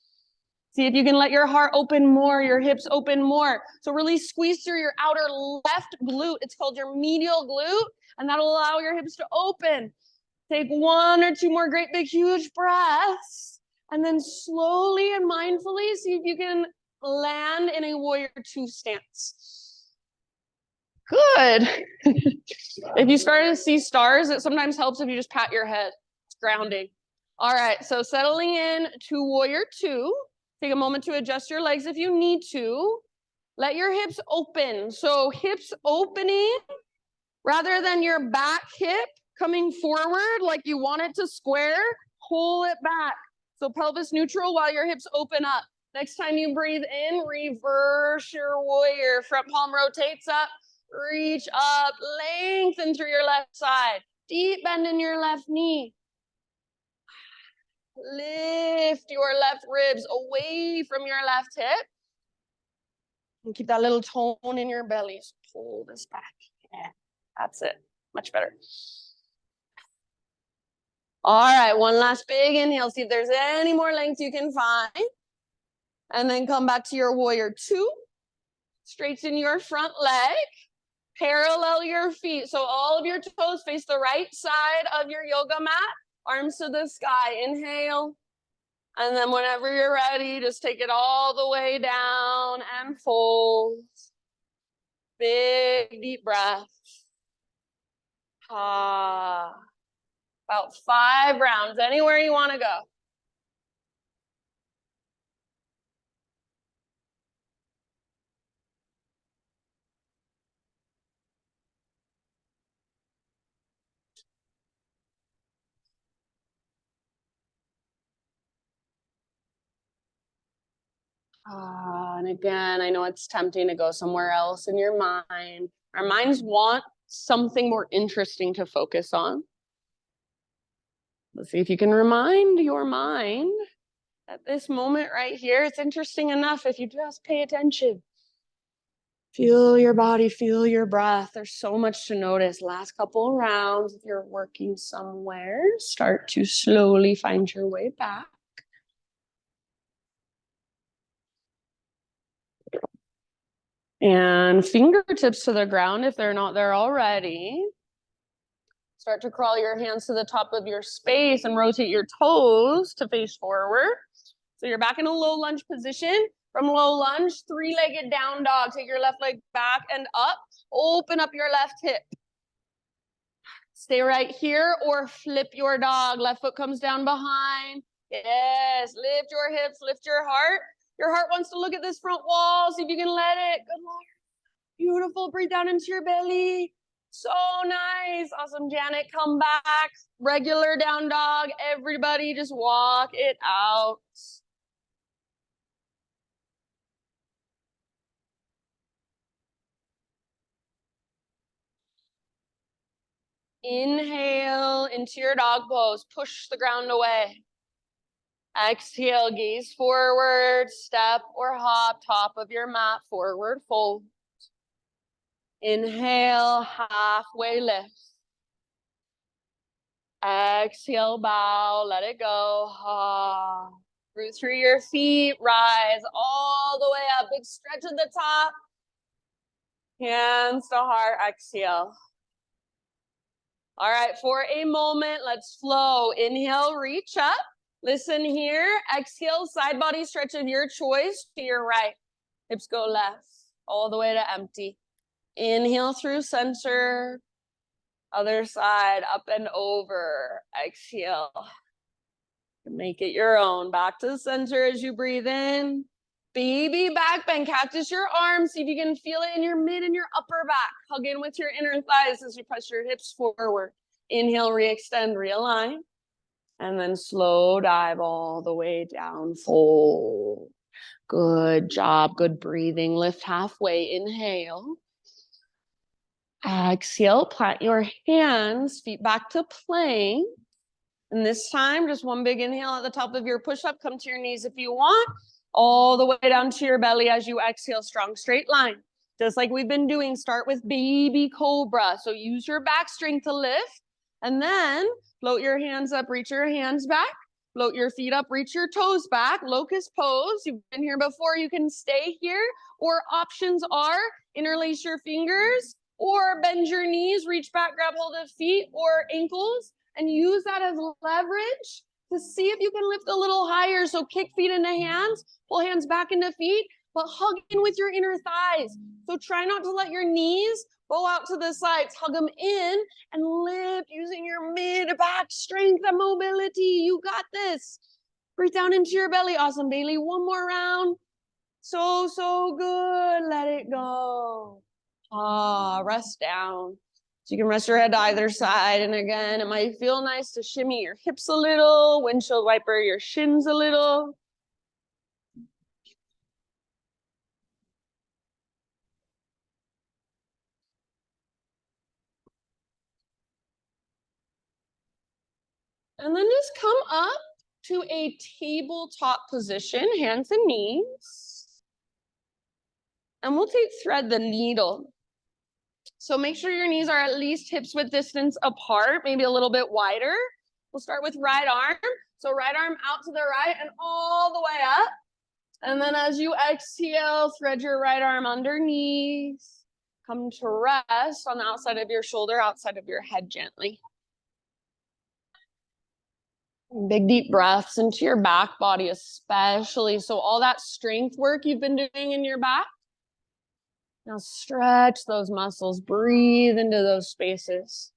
S1: See if you can let your heart open more, your hips open more. So really squeeze through your outer left glute. It's called your medial glute, and that'll allow your hips to open. Take 1 or 2 more great big huge breaths. And then slowly and mindfully see if you can land in a warrior 2 stance. Good. If you start to see stars, it sometimes helps if you just pat your head. It's grounding. All right, so settling in to warrior 2. Take a moment to adjust your legs if you need to. Let your hips open. So hips opening rather than your back hip coming forward like you want it to square, pull it back. So pelvis neutral while your hips open up. Next time you breathe in, reverse your warrior. Front palm rotates up, reach up, lengthen through your left side. Deep bend in your left knee. Lift your left ribs away from your left hip. And keep that little tone in your belly. So pull this back. Yeah, that's it. Much better. All right, one last big inhale. See if there's any more length you can find. And then come back to your warrior 2. Straighten your front leg. Parallel your feet. So all of your toes face the right side of your yoga mat. Arms to the sky. Inhale. And then whenever you're ready, just take it all the way down and fold. Big, deep breath. Ah. About 5 rounds, anywhere you want to go. And again, I know it's tempting to go somewhere else in your mind. Our minds want something more interesting to focus on. Let's see if you can remind your mind at this moment right here, it's interesting enough if you just pay attention. Feel your body, feel your breath. There's so much to notice. Last couple rounds, if you're working somewhere, start to slowly find your way back. And fingertips to the ground if they're not there already. Start to crawl your hands to the top of your space and rotate your toes to face forward. So you're back in a low lunge position. From low lunge, 3-legged down dog. Take your left leg back and up. Open up your left hip. Stay right here or flip your dog. Left foot comes down behind. Yes, lift your hips, lift your heart. Your heart wants to look at this front wall. See if you can let it. Good Lord. Beautiful. Breathe down into your belly. So nice. Awesome, Janet. Come back. Regular down dog. Everybody just walk it out. Inhale into your dog pose. Push the ground away. Exhale, gaze forward, step or hop, top of your mat, forward fold. Inhale, halfway lift. Exhale, bow, let it go. Root through your feet, rise all the way up. Big stretch at the top. Hands to heart, exhale. All right, for a moment, let's flow. Inhale, reach up. Listen here. Exhale, side body stretch of your choice to your right. Hips go left, all the way to empty. Inhale through center. Other side, up and over. Exhale. Make it your own. Back to the center as you breathe in. Baby back bend. Cactus your arms. See if you can feel it in your mid and your upper back. Hug in with your inner thighs as you press your hips forward. Inhale, re-extend, realign. And then slow dive all the way down. Fold. Good job. Good breathing. Lift halfway. Inhale. Exhale. Plant your hands. Feet back to plank. And this time, just one big inhale at the top of your push-up. Come to your knees if you want. All the way down to your belly as you exhale. Strong straight line. Just like we've been doing, start with baby cobra. So use your back strength to lift. And then float your hands up, reach your hands back. Float your feet up, reach your toes back. Locust pose. You've been here before. You can stay here. Or options are interlace your fingers. Or bend your knees, reach back, grab hold of feet or ankles. And use that as leverage to see if you can lift a little higher. So kick feet into hands, pull hands back into feet, but hug in with your inner thighs. So try not to let your knees go out to the sides. Hug them in and lift using your mid-back strength and mobility. You got this. Breathe down into your belly. Awesome, Bailey. One more round. So good. Let it go. Rest down. So you can rest your head to either side. And again, it might feel nice to shimmy your hips a little, windshield wiper your shins a little. And then just come up to a tabletop position, hands and knees. And we'll thread the needle. So make sure your knees are at least hips width distance apart, maybe a little bit wider. We'll start with right arm. So right arm out to the right and all the way up. And then as you exhale, thread your right arm underneath. Come to rest on the outside of your shoulder, outside of your head gently. Big deep breaths into your back body especially. So all that strength work you've been doing in your back, now stretch those muscles, breathe into those spaces.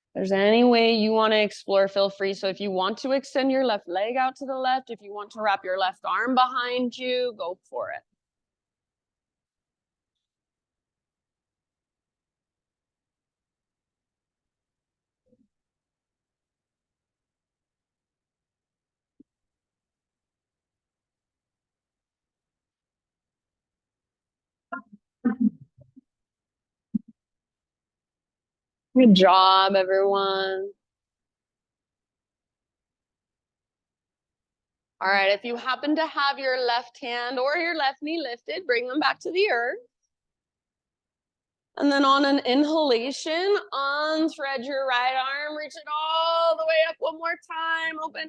S1: If there's any way you want to explore, feel free. So if you want to extend your left leg out to the left, if you want to wrap your left arm behind you, go for it. Good job, everyone. All right, if you happen to have your left hand or your left knee lifted, bring them back to the earth. And then on an inhalation, unthread your right arm, reach it all the way up one more time, open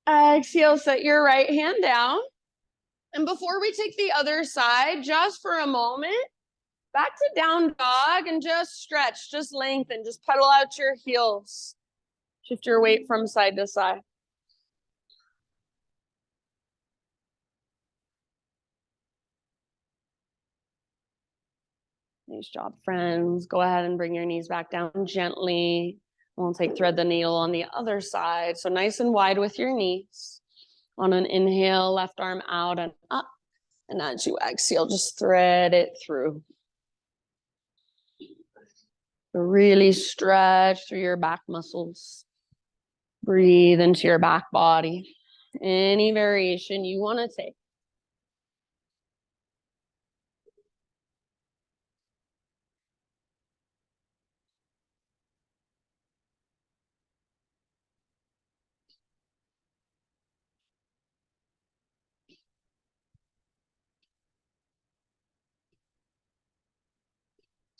S1: up. Exhale, set your right hand down. And before we take the other side, just for a moment, back to down dog and just stretch, just lengthen, just pedal out your heels. Shift your weight from side to side. Nice job, friends. Go ahead and bring your knees back down gently. We'll thread the needle on the other side. So nice and wide with your knees. On an inhale, left arm out and up. And as you exhale, just thread it through. Really stretch through your back muscles. Breathe into your back body. Any variation you want to take.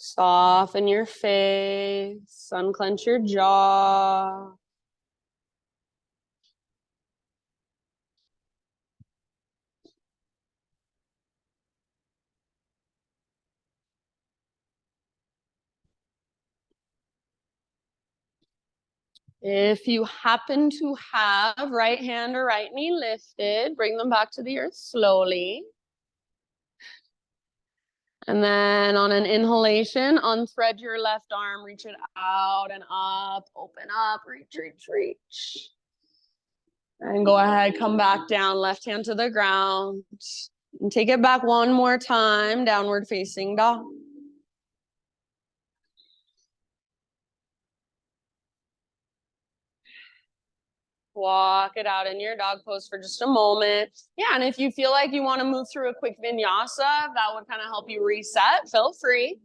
S1: Soften your face, unclench your jaw. If you happen to have right hand or right knee lifted, bring them back to the earth slowly. And then on an inhalation, unthread your left arm, reach it out and up, open up, reach, reach, reach. And go ahead, come back down, left hand to the ground. And take it back one more time, downward facing dog. Walk it out in your dog pose for just a moment. Yeah, and if you feel like you want to move through a quick vinyasa, that would kind of help you reset, feel free.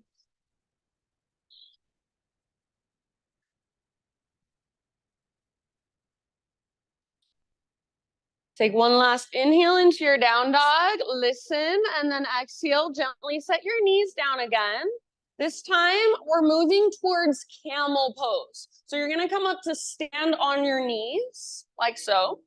S1: Take one last inhale into your down dog, listen, and then exhale, gently set your knees down again. This time, we're moving towards camel pose. So you're gonna come up to stand on your knees, like so.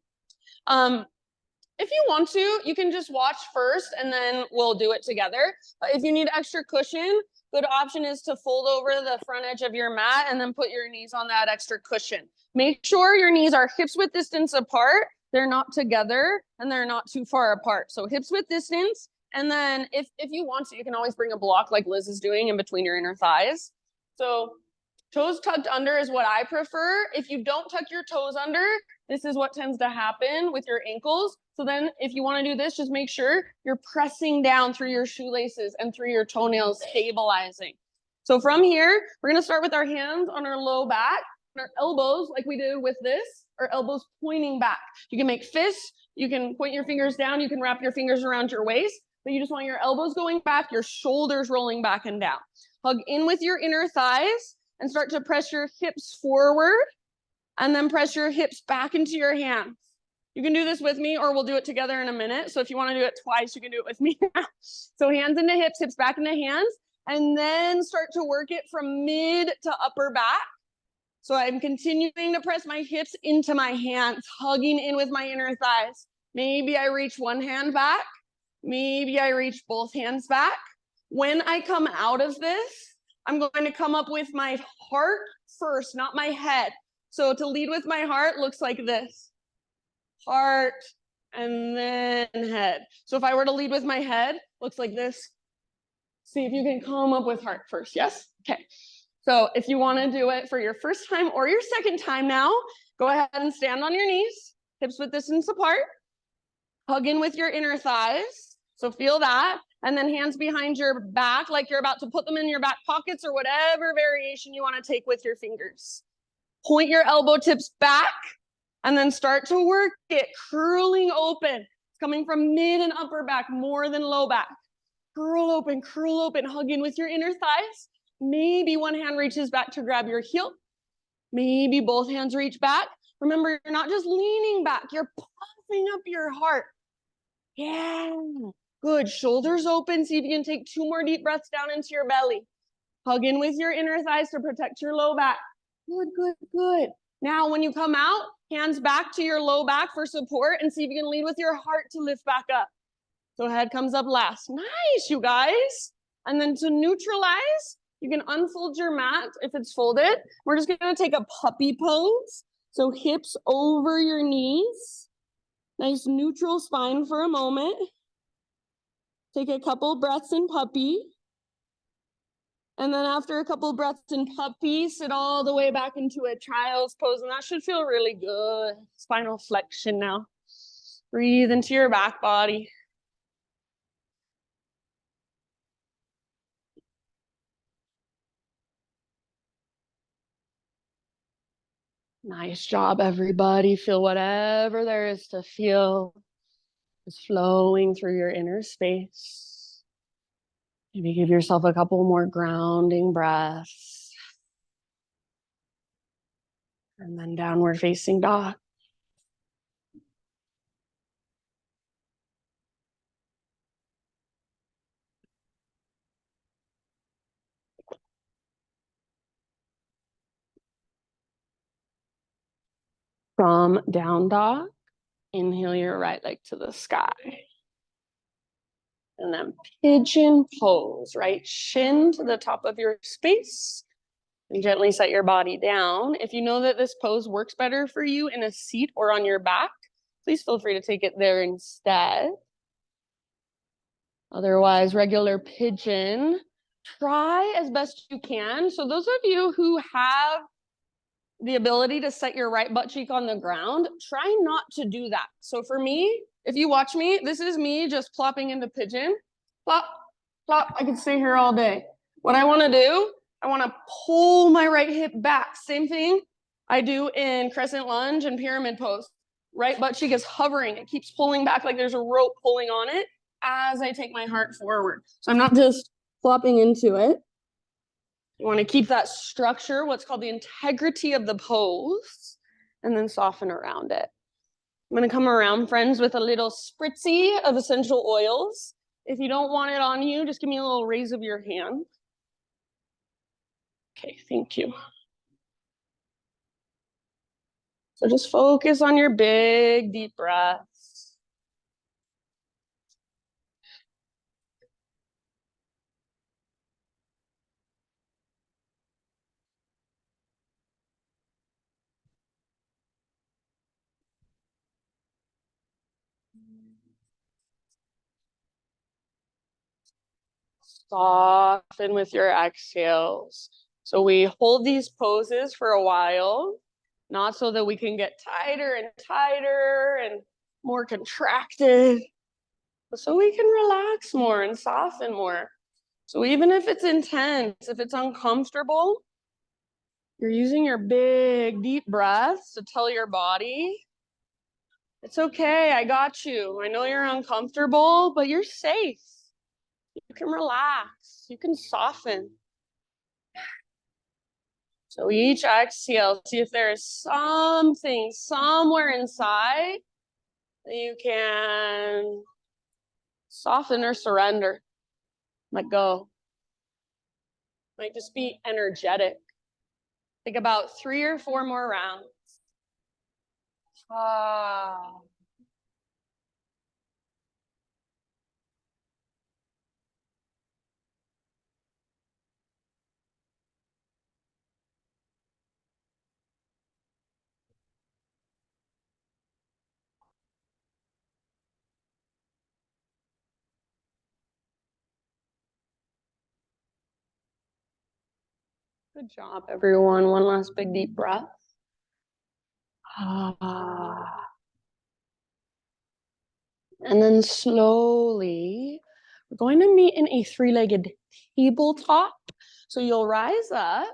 S1: If you want to, you can just watch first and then we'll do it together. But if you need extra cushion, good option is to fold over the front edge of your mat and then put your knees on that extra cushion. Make sure your knees are hips width distance apart. They're not together and they're not too far apart. So hips width distance. And then if you want to, you can always bring a block like Liz is doing in between your inner thighs. So toes tucked under is what I prefer. If you don't tuck your toes under, this is what tends to happen with your ankles. So then if you want to do this, just make sure you're pressing down through your shoelaces and through your toenails, stabilizing. So from here, we're going to start with our hands on our low back, and our elbows, like we did with this, our elbows pointing back. You can make fists, you can point your fingers down, you can wrap your fingers around your waist, but you just want your elbows going back, your shoulders rolling back and down. Hug in with your inner thighs and start to press your hips forward and then press your hips back into your hands. You can do this with me or we'll do it together in a minute. So if you want to do it twice, you can do it with me. So hands into hips, hips back into hands, and then start to work it from mid to upper back. So I'm continuing to press my hips into my hands, hugging in with my inner thighs. Maybe I reach one hand back. Maybe I reach both hands back. When I come out of this, I'm going to come up with my heart first, not my head. So to lead with my heart looks like this. Heart, and then head. So if I were to lead with my head, looks like this. See if you can come up with heart first, yes? Okay. So if you want to do it for your first time or your second time now, go ahead and stand on your knees, hips width distance apart. Hug in with your inner thighs. So feel that. And then hands behind your back, like you're about to put them in your back pockets or whatever variation you want to take with your fingers. Point your elbow tips back and then start to work it, curling open. It's coming from mid and upper back more than low back. Curl open, hug in with your inner thighs. Maybe one hand reaches back to grab your heel. Maybe both hands reach back. Remember, you're not just leaning back, you're puffing up your heart. Yeah, good. Shoulders open. See if you can take 2 more deep breaths down into your belly. Hug in with your inner thighs to protect your low back. Good, good, good. Now, when you come out, hands back to your low back for support and see if you can lead with your heart to lift back up. So head comes up last. Nice, you guys. And then to neutralize, you can unfold your mat if it's folded. We're just going to take a puppy pose. So hips over your knees. Nice neutral spine for a moment. Take a couple breaths in puppy. And then after a couple breaths in puppy, sit all the way back into a child's pose. And that should feel really good. Spinal flexion now. Breathe into your back body. Nice job, everybody. Feel whatever there is to feel is flowing through your inner space. Maybe give yourself a couple more grounding breaths. And then downward facing dog. From down dog, inhale your right leg to the sky. And then pigeon pose, right shin to the top of your space. And gently set your body down. If you know that this pose works better for you in a seat or on your back, please feel free to take it there instead. Otherwise, regular pigeon. Try as best you can. So those of you who have the ability to set your right butt cheek on the ground, try not to do that. So for me, if you watch me, this is me just plopping into pigeon. Plop, plop. I could stay here all day. What I want to do, I want to pull my right hip back. Same thing I do in crescent lunge and pyramid pose. Right butt cheek is hovering. It keeps pulling back like there's a rope pulling on it as I take my heart forward. So I'm not just flopping into it. You want to keep that structure, what's called the integrity of the pose, and then soften around it. I'm going to come around, friends, with a little spritzy of essential oils. If you don't want it on you, just give me a little raise of your hand. Okay, thank you. So just focus on your big, deep breaths. Soften with your exhales. So we hold these poses for a while, not so that we can get tighter and tighter and more contracted, but so we can relax more and soften more. So even if it's intense, if it's uncomfortable, you're using your big, deep breaths to tell your body, it's okay, I got you. I know you're uncomfortable, but you're safe. You can relax, you can soften. So each exhale, see if there is something somewhere inside that you can soften or surrender. Let go. Might just be energetic. Think about 3 or 4 more rounds. Ah. Good job, everyone. One last big deep breath. Ah. And then slowly, we're going to meet in a 3-legged tabletop. So you'll rise up,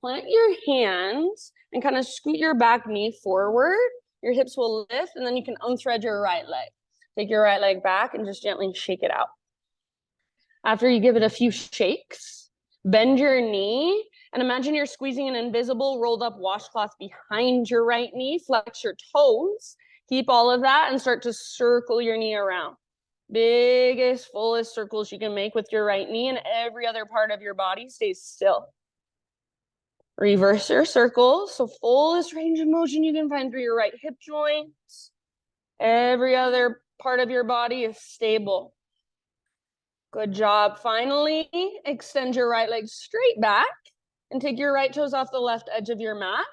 S1: plant your hands, and kind of scoot your back knee forward. Your hips will lift, and then you can unthread your right leg. Take your right leg back and just gently shake it out. After you give it a few shakes, bend your knee, and imagine you're squeezing an invisible rolled up washcloth behind your right knee. Flex your toes. Keep all of that and start to circle your knee around. Biggest, fullest circles you can make with your right knee, and every other part of your body stays still. Reverse your circles, so fullest range of motion you can find through your right hip joints. Every other part of your body is stable. Good job. Finally, extend your right leg straight back and take your right toes off the left edge of your mat.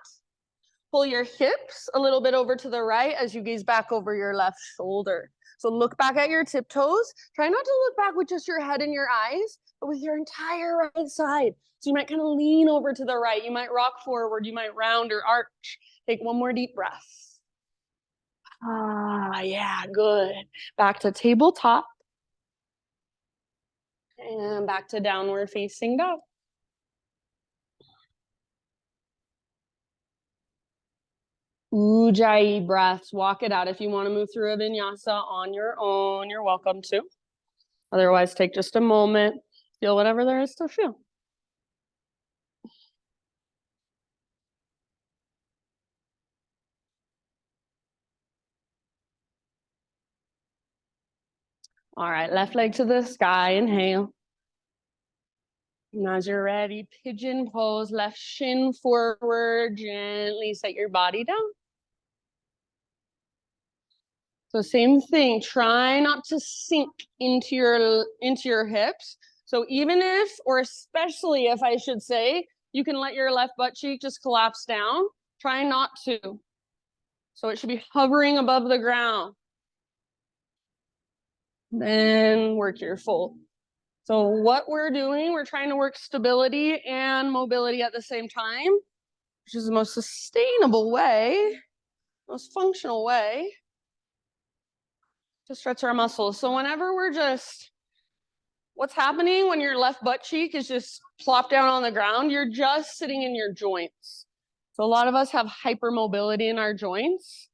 S1: Pull your hips a little bit over to the right as you gaze back over your left shoulder. So look back at your tiptoes. Try not to look back with just your head and your eyes, but with your entire right side. So you might kind of lean over to the right. You might rock forward. You might round or arch. Take one more deep breath. Ah, yeah, good. Back to tabletop. And back to downward facing dog. Ujjayi breaths. Walk it out. If you want to move through a vinyasa on your own, you're welcome to. Otherwise, take just a moment. Feel whatever there is to feel. All right, left leg to the sky. Inhale. And as you're ready, pigeon pose, left shin forward, gently set your body down. So same thing, try not to sink into your hips. So even if, or especially if I should say, you can let your left butt cheek just collapse down. Try not to. So it should be hovering above the ground. Then work your fold. So what we're doing, we're trying to work stability and mobility at the same time, which is the most sustainable way, most functional way to stretch our muscles. So whenever we're just, what's happening when your left butt cheek is just plopped down on the ground, you're just sitting in your joints. So a lot of us have hypermobility in our joints.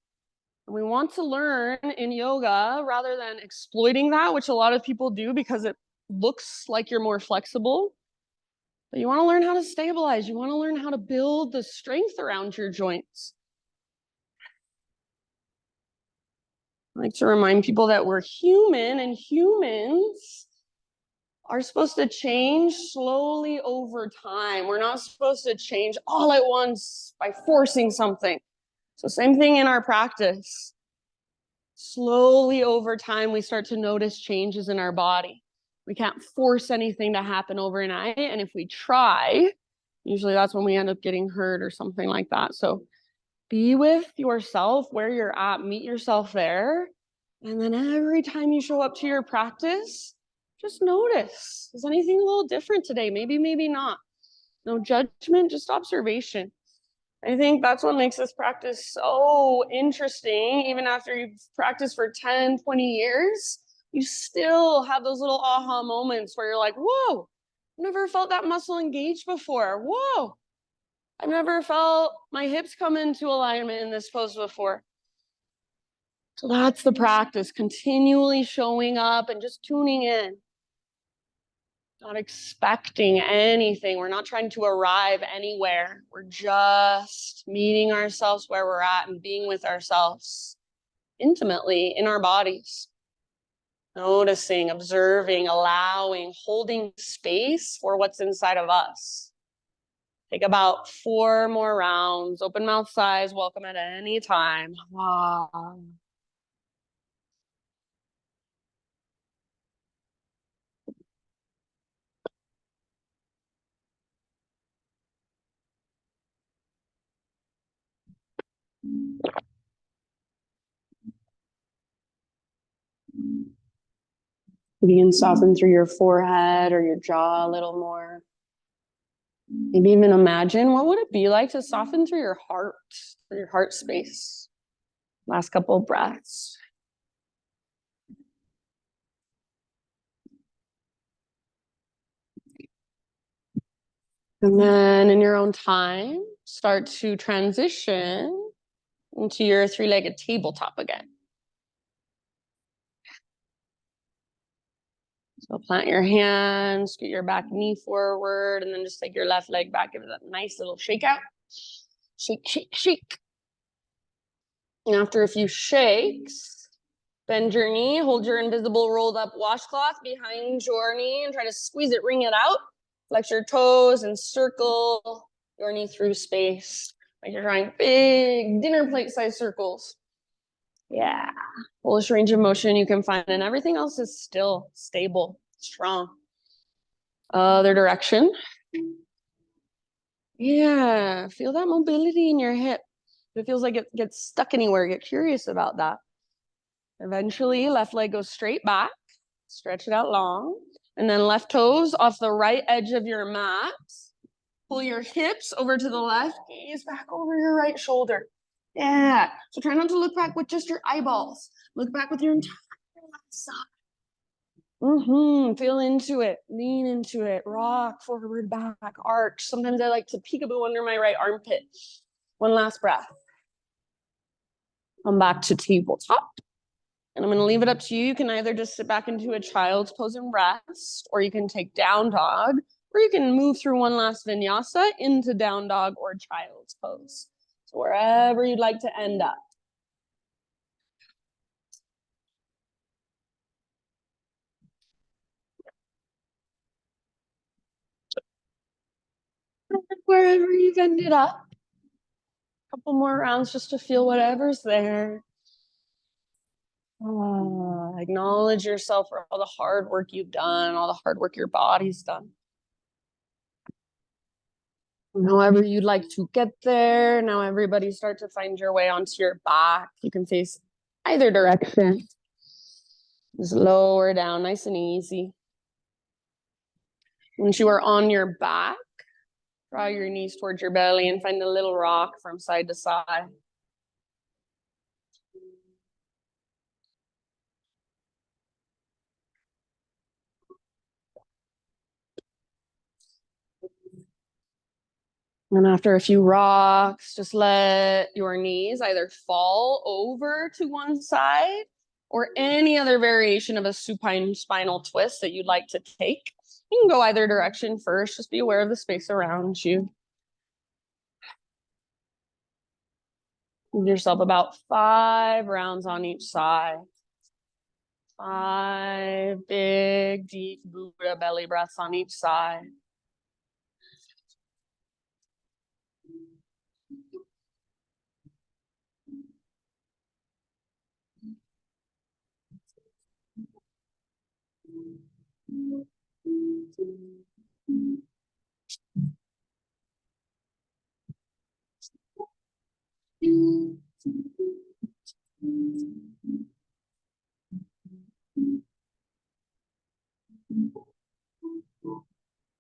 S1: And we want to learn in yoga, rather than exploiting that, which a lot of people do because it looks like you're more flexible. But you want to learn how to stabilize. You want to learn how to build the strength around your joints. I like to remind people that we're human, and humans are supposed to change slowly over time. We're not supposed to change all at once by forcing something. So same thing in our practice. Slowly over time, we start to notice changes in our body. We can't force anything to happen overnight. And if we try, usually that's when we end up getting hurt or something like that. So be with yourself where you're at, meet yourself there. And then every time you show up to your practice, just notice, is anything a little different today? Maybe, maybe not. No judgment, just observation. I think that's what makes this practice so interesting. Even after you've practiced for 10, 20 years, you still have those little aha moments where you're like, whoa, I've never felt that muscle engaged before. Whoa, I've never felt my hips come into alignment in this pose before. So that's the practice, continually showing up and just tuning in. Not expecting anything. We're not trying to arrive anywhere. We're just meeting ourselves where we're at and being with ourselves intimately in our bodies. Noticing, observing, allowing, holding space for what's inside of us. Take about 4 more rounds. Open mouth sighs, welcome at any time. Wow. You can soften through your forehead or your jaw a little more. Maybe even imagine, what would it be like to soften through your heart space? Last couple of breaths. And then in your own time, start to transition into your 3-legged tabletop again. So plant your hands, scoot your back knee forward, and then just take your left leg back. Give it a nice little shake out. Shake, shake, shake. And after a few shakes, bend your knee, hold your invisible rolled up washcloth behind your knee and try to squeeze it, wring it out. Flex your toes and circle your knee through space. Like you're drawing big dinner plate size circles. Yeah. Fullest range of motion you can find, and everything else is still stable, strong. Other direction. Yeah. Feel that mobility in your hip. If it feels like it gets stuck anywhere, get curious about that. Eventually, left leg goes straight back. Stretch it out long. And then left toes off the right edge of your mat. Pull your hips over to the left, gaze back over your right shoulder. Yeah. So try not to look back with just your eyeballs. Look back with your entire left side. Feel into it. Lean into it. Rock forward, back, arch. Sometimes I like to peekaboo under my right armpit. One last breath. Come back to tabletop. And I'm going to leave it up to you. You can either just sit back into a child's pose and rest, or you can take down dog, or you can move through one last vinyasa into down dog or child's pose. So wherever you'd like to end up. Wherever you've ended up. A couple more rounds just to feel whatever's there. Acknowledge yourself for all the hard work you've done, all the hard work your body's done. However you'd like to get there. Now everybody start to find your way onto your back. You can face either direction. Just lower down, nice and easy. Once you are on your back, draw your knees towards your belly and find a little rock from side to side. And after a few rocks, just let your knees either fall over to one side or any other variation of a supine spinal twist that you'd like to take. You can go either direction first. Just be aware of the space around you. Give yourself about 5 rounds on each side. 5 big, deep Buddha belly breaths on each side.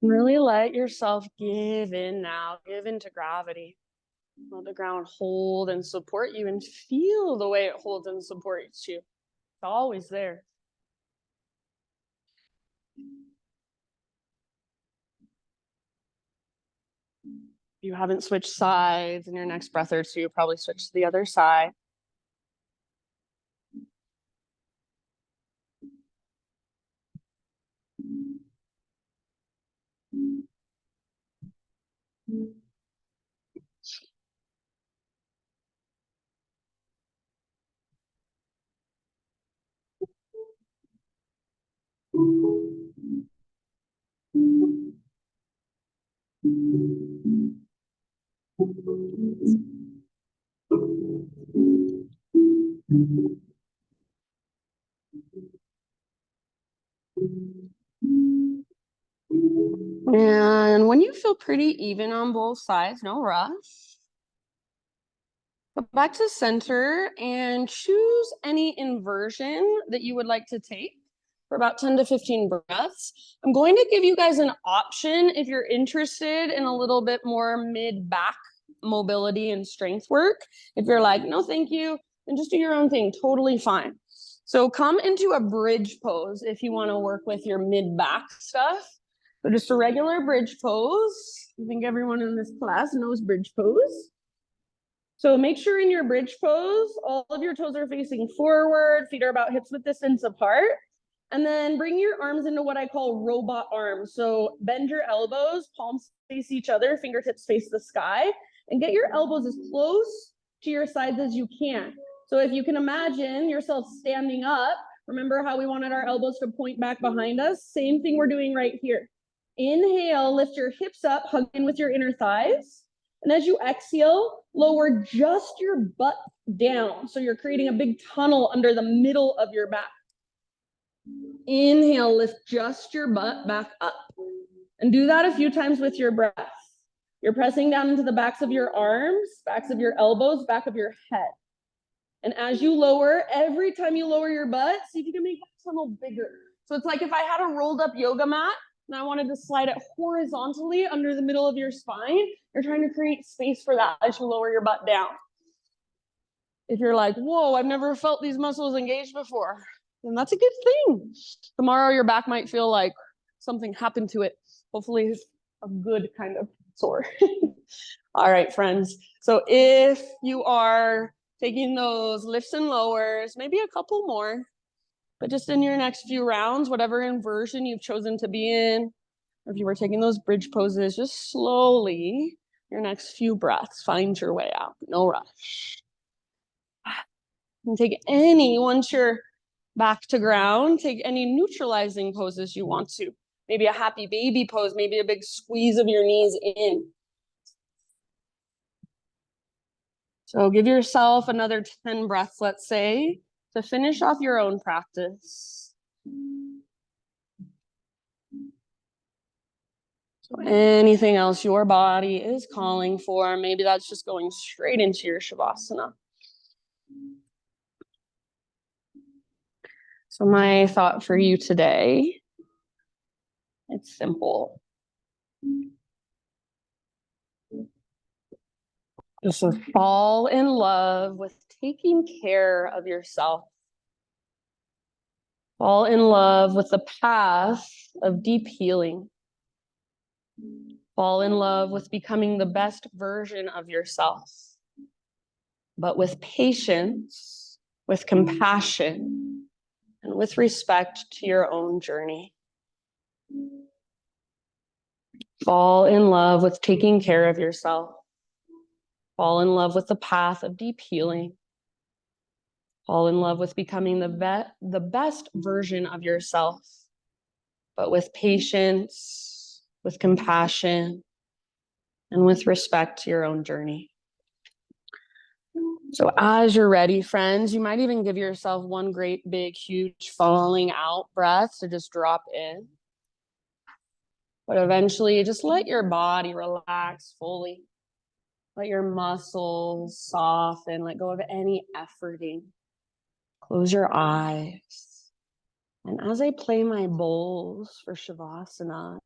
S1: Really let yourself give in now, give into gravity. Let the ground hold and support you and feel the way it holds and supports you. It's always there. If you haven't switched sides in your next breath or two, probably switch to the other side. And when you feel pretty even on both sides, no rush. Go back to center and choose any inversion that you would like to take for about 10 to 15 breaths. I'm going to give you guys an option if you're interested in a little bit more mid-back mobility and strength work. If you're like, no, thank you, then just do your own thing, totally fine. So come into a bridge pose if you want to work with your mid-back stuff. So just a regular bridge pose. I think everyone in this class knows bridge pose. So make sure in your bridge pose, all of your toes are facing forward, feet are about hips width distance apart. And then bring your arms into what I call robot arms. So bend your elbows, palms face each other, fingertips face the sky, and get your elbows as close to your sides as you can. So if you can imagine yourself standing up, remember how we wanted our elbows to point back behind us? Same thing we're doing right here. Inhale, lift your hips up, hug in with your inner thighs. And as you exhale, lower just your butt down. So you're creating a big tunnel under the middle of your back. Inhale, lift just your butt back up. And do that a few times with your breath. You're pressing down into the backs of your arms, backs of your elbows, back of your head. And as you lower, every time you lower your butt, see if you can make that tunnel bigger. So it's like if I had a rolled up yoga mat and I wanted to slide it horizontally under the middle of your spine, you're trying to create space for that as you lower your butt down. If you're like, whoa, I've never felt these muscles engaged before, then that's a good thing. Tomorrow your back might feel like something happened to it. Hopefully a good kind of sore. All right, friends. So if you are taking those lifts and lowers, maybe a couple more, but just in your next few rounds, whatever inversion you've chosen to be in, or if you were taking those bridge poses, just slowly, your next few breaths, find your way out. No rush. And take any, once you're back to ground, take any neutralizing poses you want to. Maybe a happy baby pose, maybe a big squeeze of your knees in. So give yourself another 10 breaths, let's say, to finish off your own practice. So anything else your body is calling for, maybe that's just going straight into your Shavasana. So my thought for you today, it's simple. Just to fall in love with taking care of yourself. Fall in love with the path of deep healing. Fall in love with becoming the best version of yourself, but with patience, with compassion, and with respect to your own journey. Fall in love with taking care of yourself. Fall in love with the path of deep healing. Fall in love with becoming the best version of yourself, but with patience, with compassion, and with respect to your own journey. So as you're ready, friends, you might even give yourself one great, big, huge falling out breath to just drop in. But eventually, just let your body relax fully. Let your muscles soften, let go of any efforting. Close your eyes. And as I play my bowls for Shavasana,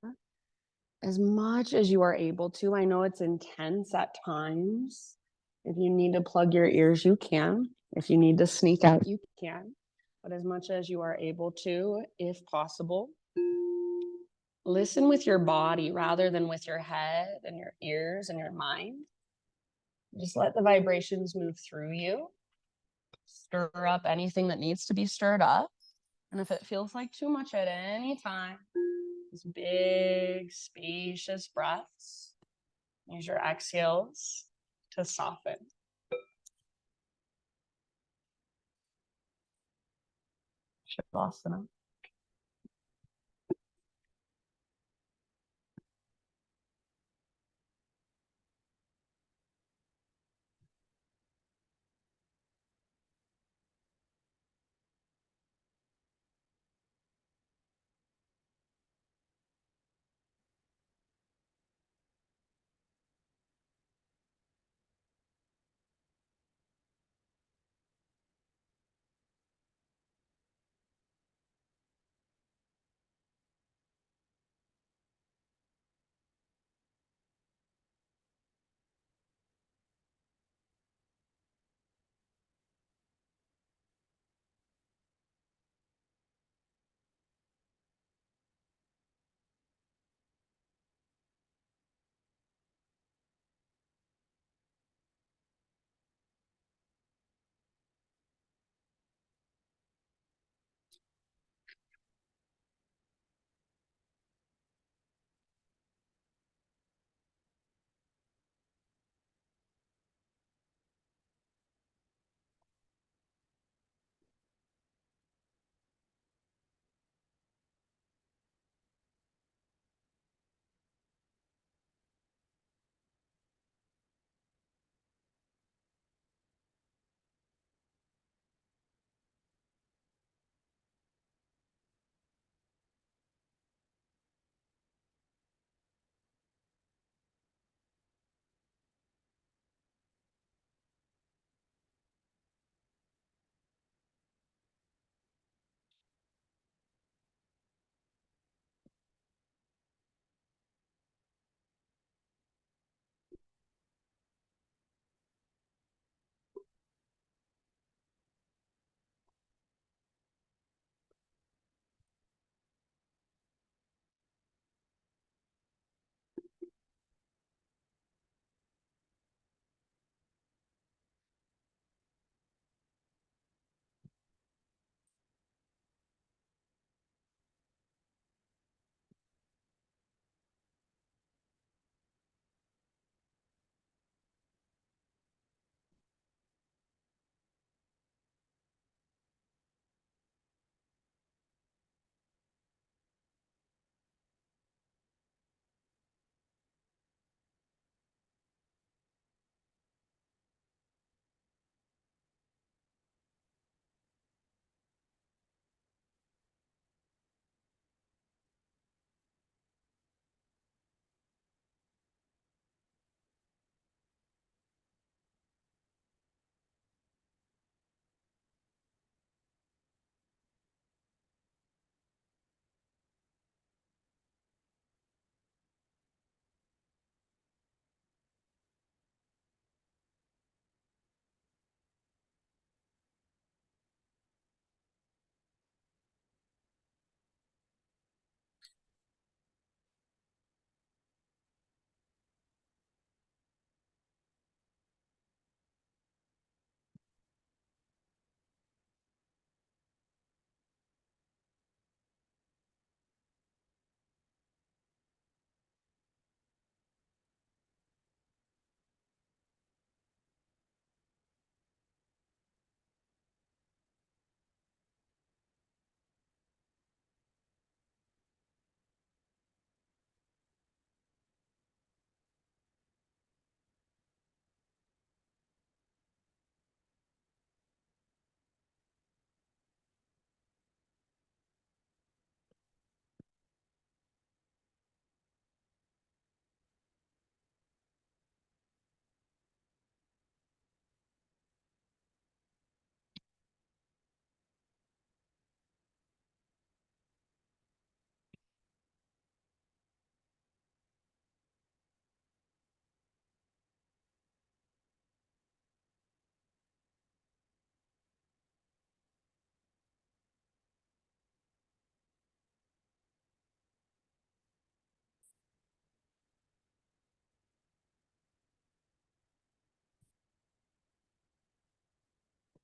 S1: as much as you are able to, I know it's intense at times. If you need to plug your ears, you can. If you need to sneak out, you can. But as much as you are able to, if possible, listen with your body rather than with your head and your ears and your mind. Just let the vibrations move through you. Stir up anything that needs to be stirred up. And if it feels like too much at any time, just big, spacious breaths. Use your exhales to soften. Shavasana.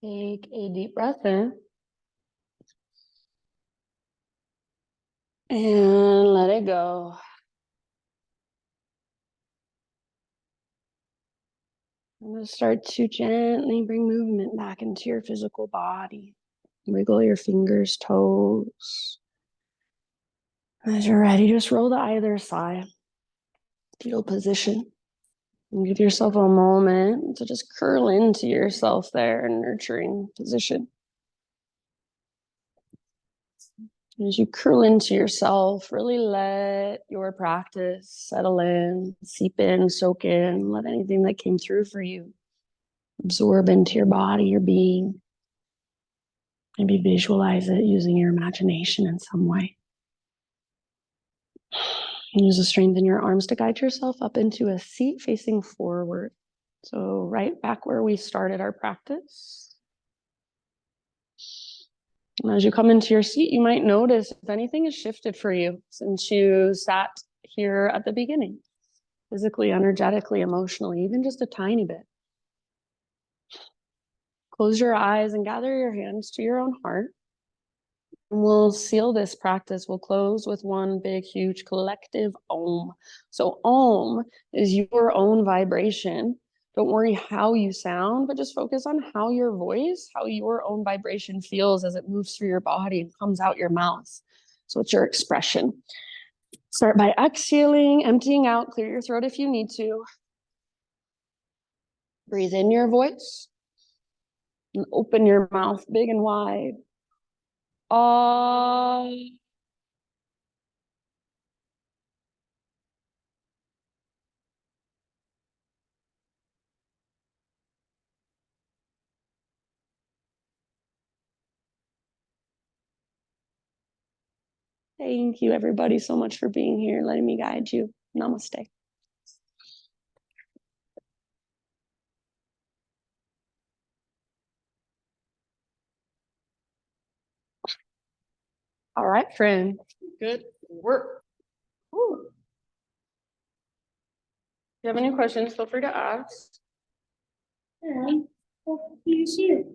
S1: Take a deep breath in. And let it go. I'm going to start to gently bring movement back into your physical body. Wiggle your fingers, toes. As you're ready, just roll to either side. Fetal position. And give yourself a moment to just curl into yourself there in nurturing position. As you curl into yourself, really let your practice settle in, seep in, soak in, let anything that came through for you absorb into your body, your being. Maybe visualize it using your imagination in some way. Use the strength in your arms to guide yourself up into a seat facing forward. So right back where we started our practice. And as you come into your seat, you might notice if anything has shifted for you since you sat here at the beginning, physically, energetically, emotionally, even just a tiny bit. Close your eyes and gather your hands to your own heart. And we'll seal this practice. We'll close with one big, huge collective Om. So Om is your own vibration. Don't worry how you sound, but just focus on how your voice, how your own vibration feels as it moves through your body and comes out your mouth. So it's your expression. Start by exhaling, emptying out, clear your throat if you need to. Breathe in your voice and open your mouth big and wide. Thank you, everybody, so much for being here, letting me guide you. Namaste. All right, friend. Good work. Ooh. If you have any questions, feel free to ask. Yeah. Well, you see it.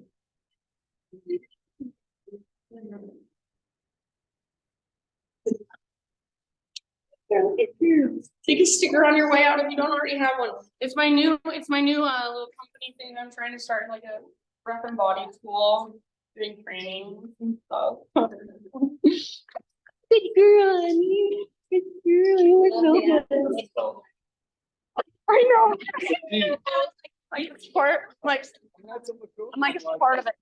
S1: Take a sticker on your way out if you don't already have one. It's my new little company thing that I'm trying to start, like a breath and body school, doing training and stuff. Good girl, honey. Good girl. You look so good. I know. Like it's part, like I'm like it's part of it.